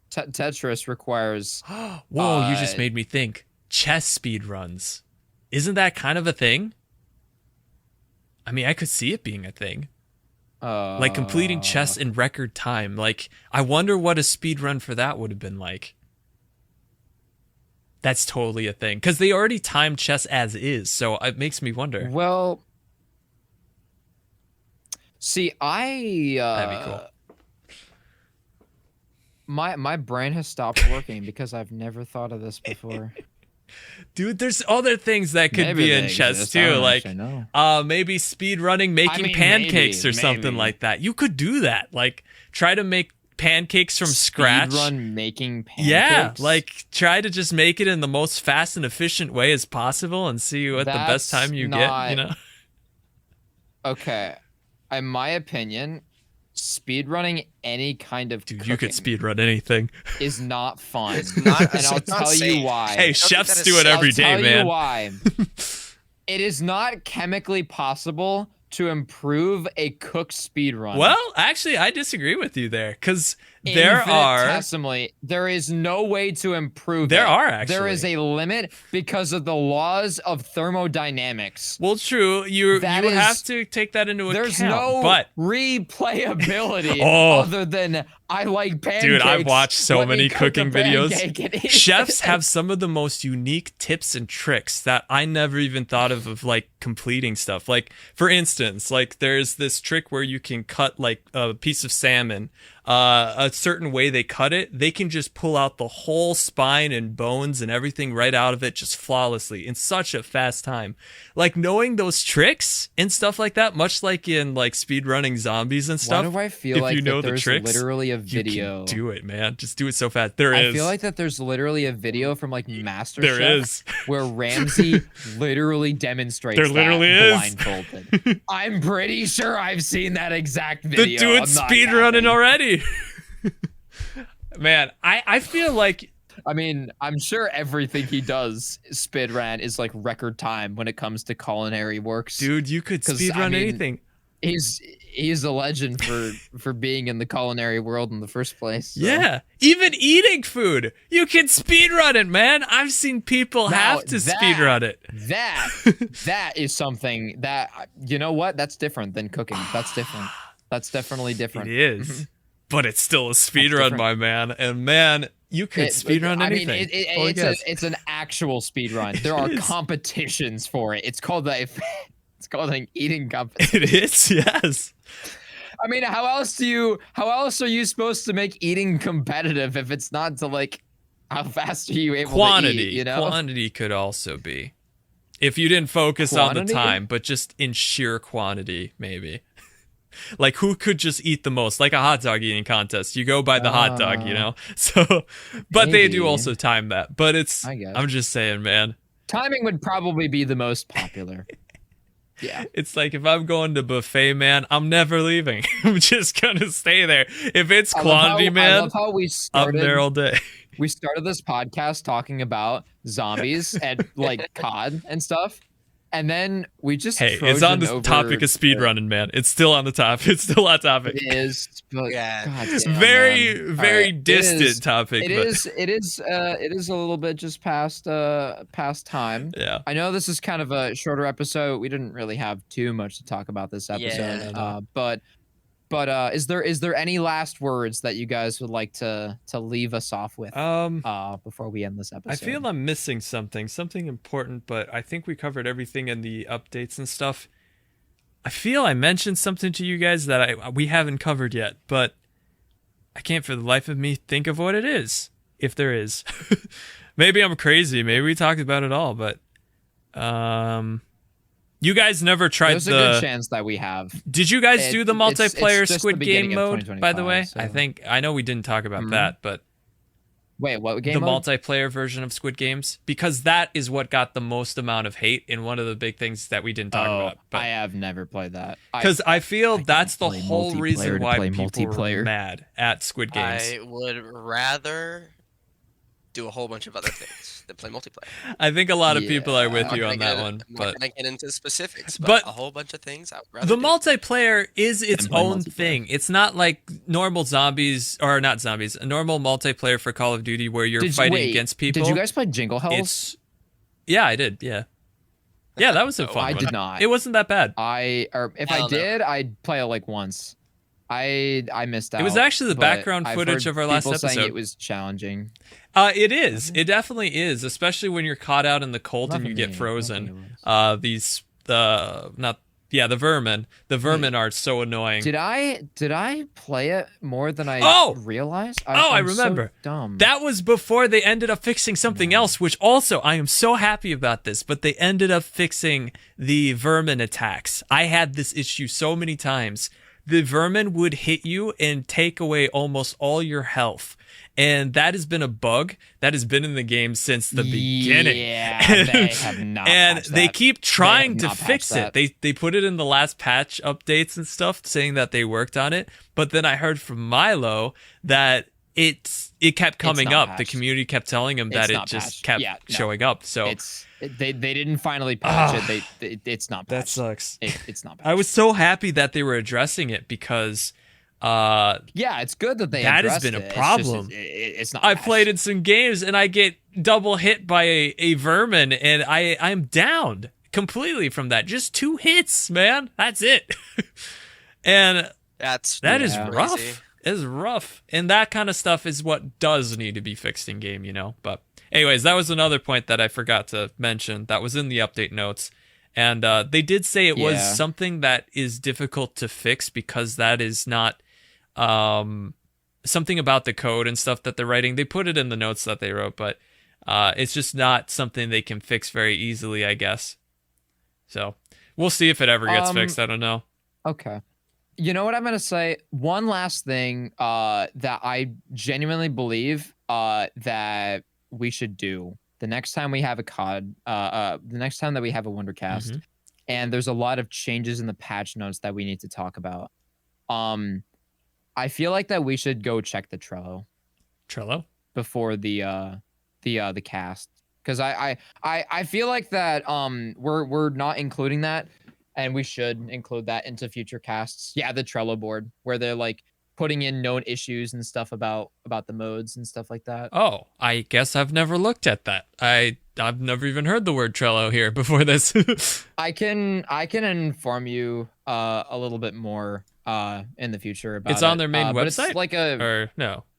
Tetris requires. Whoa! You just made me think. Chess speed runs, isn't that kind of a thing? I mean, I could see it being a thing. Like completing chess in record time. Like, I wonder what a speed run for that would have been like. That's totally a thing. Because they already timed chess as is, so it makes me wonder. Well, See, That'd be cool. My brain has stopped working because I've never thought of this before. Dude, there's other things that could Maybe be they in chess exist. too, I like don't actually know. maybe speed running, making mean, pancakes maybe, or something maybe. like that. You could do that. Like try to make pancakes from scratch. Speedrun making pancakes. Yeah, like try to just make it in the most fast and efficient way as possible and see what the best That's time you get, you know? Okay. In my opinion, speedrunning any kind of Dude, cooking you could speed run anything. is not fun. not- and I'll it's not tell you safe. why. Hey, think chefs that do is it every day, I'll tell man. you why. It is not chemically possible to improve a cooked speedrun. Well, actually, I disagree with you there, because there are is no way to improve There it. are, actually. There is a limit because of the laws of thermodynamics. well, true. You That have is- to take that into account. There's no but replayability Oh. other than I like pancakes. dude, I've watched so let me many cook cooking a videos. pancake and eat Chefs it. have some of the most unique tips and tricks that I never even thought of like completing stuff. Like, for instance, like there's this trick where you can cut like a piece of salmon a certain way they cut it. They can just pull out the whole spine and bones and everything right out of it just flawlessly in such a fast time. Like knowing those tricks and stuff like that, much like in like speed running zombies and stuff. Why do I feel if like you know that the there's tricks, literally a you video? can do it, man. Just do it so fast. There I is. feel like that there's literally a video from like MasterChef There is. where Ramsey literally demonstrates There literally that is. blindfolded. I'm pretty sure I've seen that exact video. The dude's I'm not speed running capping. already. Man, I feel like I mean, I'm sure everything he does speed ran is like record time when it comes to culinary works. dude, you could 'Cause, speed I run mean, anything. He's a legend for being in the culinary world in the first place. So. Yeah, even eating food, you can speed run it, man. I've seen people Now, have to speed run it. That is something that, you know what? That's different than cooking. That's different. That's definitely different. It is, but it's still a speed run, different. my man. And man, you could speed run anything. I mean, it's an actual speed run. There are competitions for it. It's called an eating competition. It is, yes. I mean, how else are you supposed to make eating competitive if it's not to like how fast are you able Quantity, to eat, you know? quantity could also be. If you didn't focus on the Quantity? time, but just in sheer quantity, maybe. Like who could just eat the most? Like a hot dog eating contest. You go by the hot dog, you know? So, but they do Maybe. also time that. But it's, I guess. I'm just saying, man. Timing would probably be the most popular. Yeah. It's like if I'm going to buffet, man, I'm never leaving. I'm just gonna stay there. If it's quantity, I man, love how we I'm started, there all day. we started this podcast talking about zombies and like COD and stuff. And then we just Hey, it's on the Trojaned topic over of speedrunning, man. It's still on the top. It's still on topic. It is, but Yeah. God damn, Very, man. very All right, distant topic. It but is a little bit just past time. Yeah. I know this is kind of a shorter episode. We didn't really have too much to talk about this episode. Yeah, no. But is there any last words that you guys would like to leave us off with before we end this episode? I feel I'm missing something important, but I think we covered everything in the updates and stuff. I feel I mentioned something to you guys that we haven't covered yet, but I can't for the life of me think of what it is, if there is. Maybe I'm crazy. Maybe we talked about it all, but you guys never tried There's a good chance that we have. Did you guys do the it's multiplayer just the Squid beginning Game of mode, by the way? 2025, I know we didn't talk about that, but Wait, what game? the mode? multiplayer version of Squid Games, because that is what got the most amount of hate in one of the big things that we didn't talk about. I have never played that. Because I feel I that's the play whole multiplayer reason to why play people were multiplayer. mad at Squid Games. I would rather do a whole bunch of other things than play multiplayer. I think a lot of people are with I'm you not on gonna that get- one, I'm but not gonna get into specifics, but but a whole bunch of things I would rather the do. multiplayer is its play own multiplayer. thing. It's not like normal zombies, or not zombies, a normal multiplayer for Call of Duty where you're fighting against people. Did you guys play Jingle Hells? Yeah, I did. Yeah, that was a fun I one. did not. It wasn't that bad. If I Hell no. did, I'd play it like once. I missed out. It was actually the but background I've footage heard of our last people saying episode. it was challenging. It is. It definitely is, especially when you're caught out in the cold and you get Nothing frozen. it was. Not Yeah, the vermin. The vermin are so annoying. Did I play it more than I realized? I remember. So dumb. That was before they ended up fixing something else, which also I am so happy about this, but they ended up fixing the vermin attacks. I had this issue so many times. The vermin would hit you and take away almost all your health. And that has been a bug that has been in the game since the beginning. Yeah, they have not. And patched they that. keep trying They to have not fix patched it. They put it in the last patch updates and stuff, saying that they worked on it. But then I heard from Milo that it kept coming up. Patched. The community kept telling him that it just kept showing up. So they didn't finally patch it. It's not patched. That sucks. It's not patched. I was so happy that they were addressing it because it's good that they that has been a problem. It's not. I played in some games and I get double hit by a vermin and I'm downed completely from that. Just 2 hits, man. That's it. And that is rough. Crazy. It's rough. And that kind of stuff is what does need to be fixed in game, you know? But anyways, that was another point that I forgot to mention that was in the update notes. And they did say it was something that is difficult to fix because that is not something about the code and stuff that they're writing. They put it in the notes that they wrote, but it's just not something they can fix very easily, I guess. So we'll see if it ever gets fixed. I don't know. Okay. You know what I'm going to say? One last thing that I genuinely believe that we should do the next time we have a COD, the next time that we have a Wundercast, and there's a lot of changes in the patch notes that we need to talk about. I feel like that we should go check the Trello before the cast, because I feel like that we're not including that, and we should include that into future casts. Yeah, the Trello board where they're like putting in known issues and stuff about the modes and stuff like that. Oh, I guess I've never looked at that. I've never even heard the word Trello here before this. I can inform you a little bit more in the future about it. It's on their main website? It's like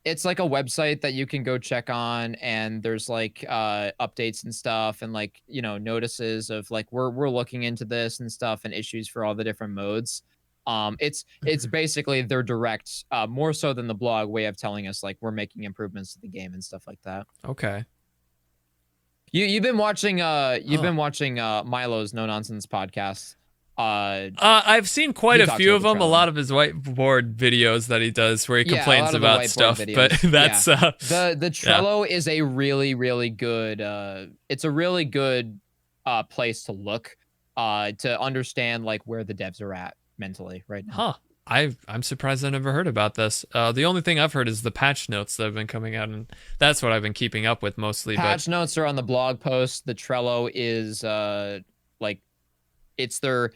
it's like a website that you can go check on, and there's like updates and stuff, and like, you know, notices of like we're looking into this and stuff, and issues for all the different modes. It's basically their direct, more so than the blog, way of telling us like we're making improvements to the game and stuff like that. Okay. You've been watching Milo's No Nonsense podcast. I've seen quite a few of them. A lot of his whiteboard videos that he does where he complains about stuff. Videos. But that's the Trello is a really, really good. It's a really good place to look to understand like where the devs are at mentally right now. Huh. I'm surprised I never heard about this. The only thing I've heard is the patch notes that have been coming out, and that's what I've been keeping up with mostly. Patch notes are on the blog post. The Trello is like it's their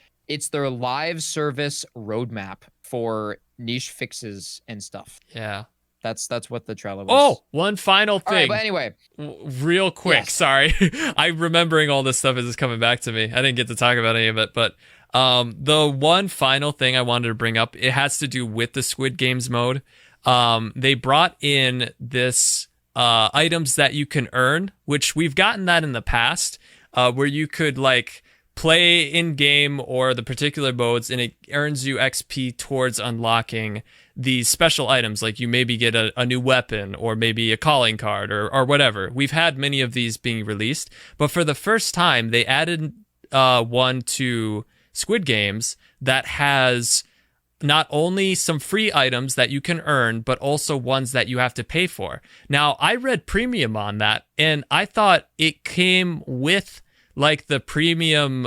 live service roadmap for niche fixes and stuff. Yeah. That's what the Trello is. Oh, one final thing. All right, but anyway, real quick. Yes. Sorry, I'm remembering all this stuff as it's coming back to me. I didn't get to talk about any of it, but the one final thing I wanted to bring up, it has to do with the Squid Games mode. They brought in this items that you can earn, which we've gotten that in the past, where you could like play in game or the particular modes, and it earns you XP towards unlocking these special items. Like you maybe get a new weapon or maybe a calling card or whatever. We've had many of these being released, but for the first time, they added one to Squid Games that has not only some free items that you can earn, but also ones that you have to pay for. Now, I read premium on that, and I thought it came with like the premium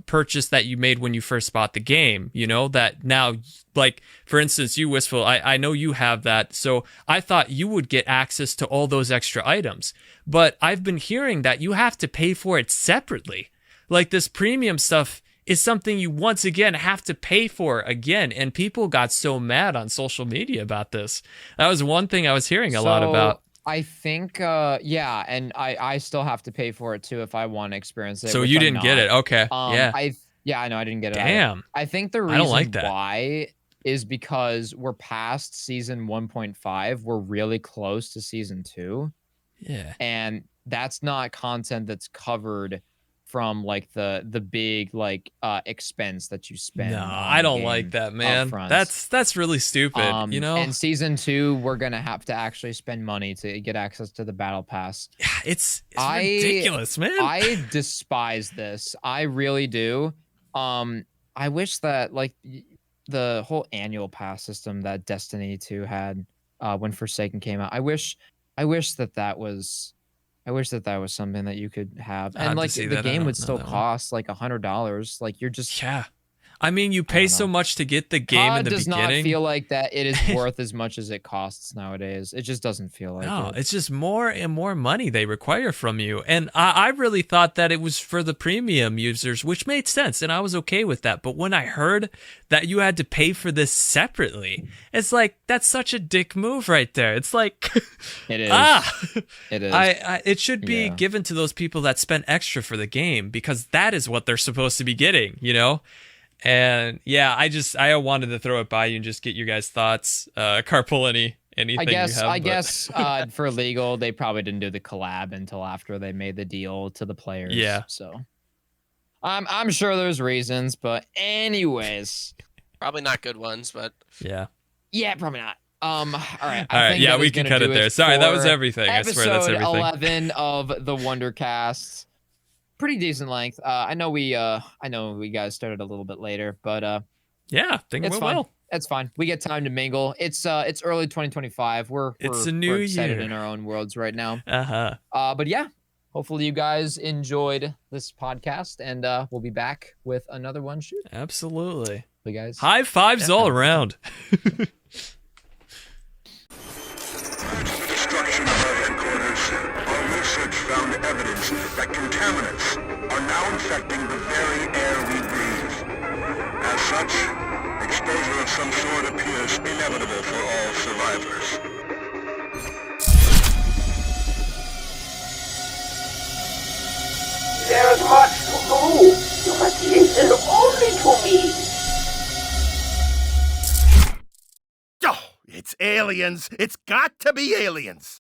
purchase that you made when you first bought the game, you know, that now, like, for instance, you, Wistful, I know you have that, so I thought you would get access to all those extra items. But I've been hearing that you have to pay for it separately. Like, this premium stuff is something you once again have to pay for again, and people got so mad on social media about this. That was one thing I was hearing a lot about. I think, yeah, and I still have to pay for it too if I want to experience it. So you didn't get it, okay? Yeah, I know I didn't get it. Damn. I think the reason why is because we're past season 1.5. We're really close to season 2. Yeah, and that's not content that's covered from like the big like expense that you spend. No, I don't like that, man. That's really stupid, you know? And season 2, we're gonna have to actually spend money to get access to the battle pass. Yeah, it's ridiculous, man. I despise this. I really do. I wish that like the whole annual pass system that Destiny 2 had when Forsaken came out. I wish that was something that you could have. And like the game would still cost like $100. Like you're just I mean, you pay so much to get the game in the beginning. It does not feel like that it is worth as much as it costs nowadays. It just doesn't feel like it. It's just more and more money they require from you. And I really thought that it was for the premium users, which made sense, and I was okay with that. But when I heard that you had to pay for this separately, it's like, that's such a dick move right there. It's like... It is. It is. It should be given to those people that spent extra for the game, because that is what they're supposed to be getting, you know? And yeah, I wanted to throw it by you and just get your guys' thoughts. Carpool anything you have. I guess for legal, they probably didn't do the collab until after they made the deal to the players. Yeah. So I'm sure there's reasons, but anyways, probably not good ones, but yeah, probably not. All right. All right. Yeah, we can cut it there. Sorry, that was everything. I swear that's everything. Episode 11 of the Wundercast. Pretty decent length. I know we guys started a little bit later, but yeah, think it's it fine. well. It's fine. We get time to mingle. It's early 2025. We're a new excited year in our own worlds right now. But yeah, hopefully you guys enjoyed this podcast, and we'll be back with another one. Shoot. Absolutely. So guys, high fives all around. Found evidence that contaminants are now infecting the very air we breathe. As such, exposure of some sort appears inevitable for all survivors. There's much to do. You must listen only to me. Oh, it's aliens. It's got to be aliens.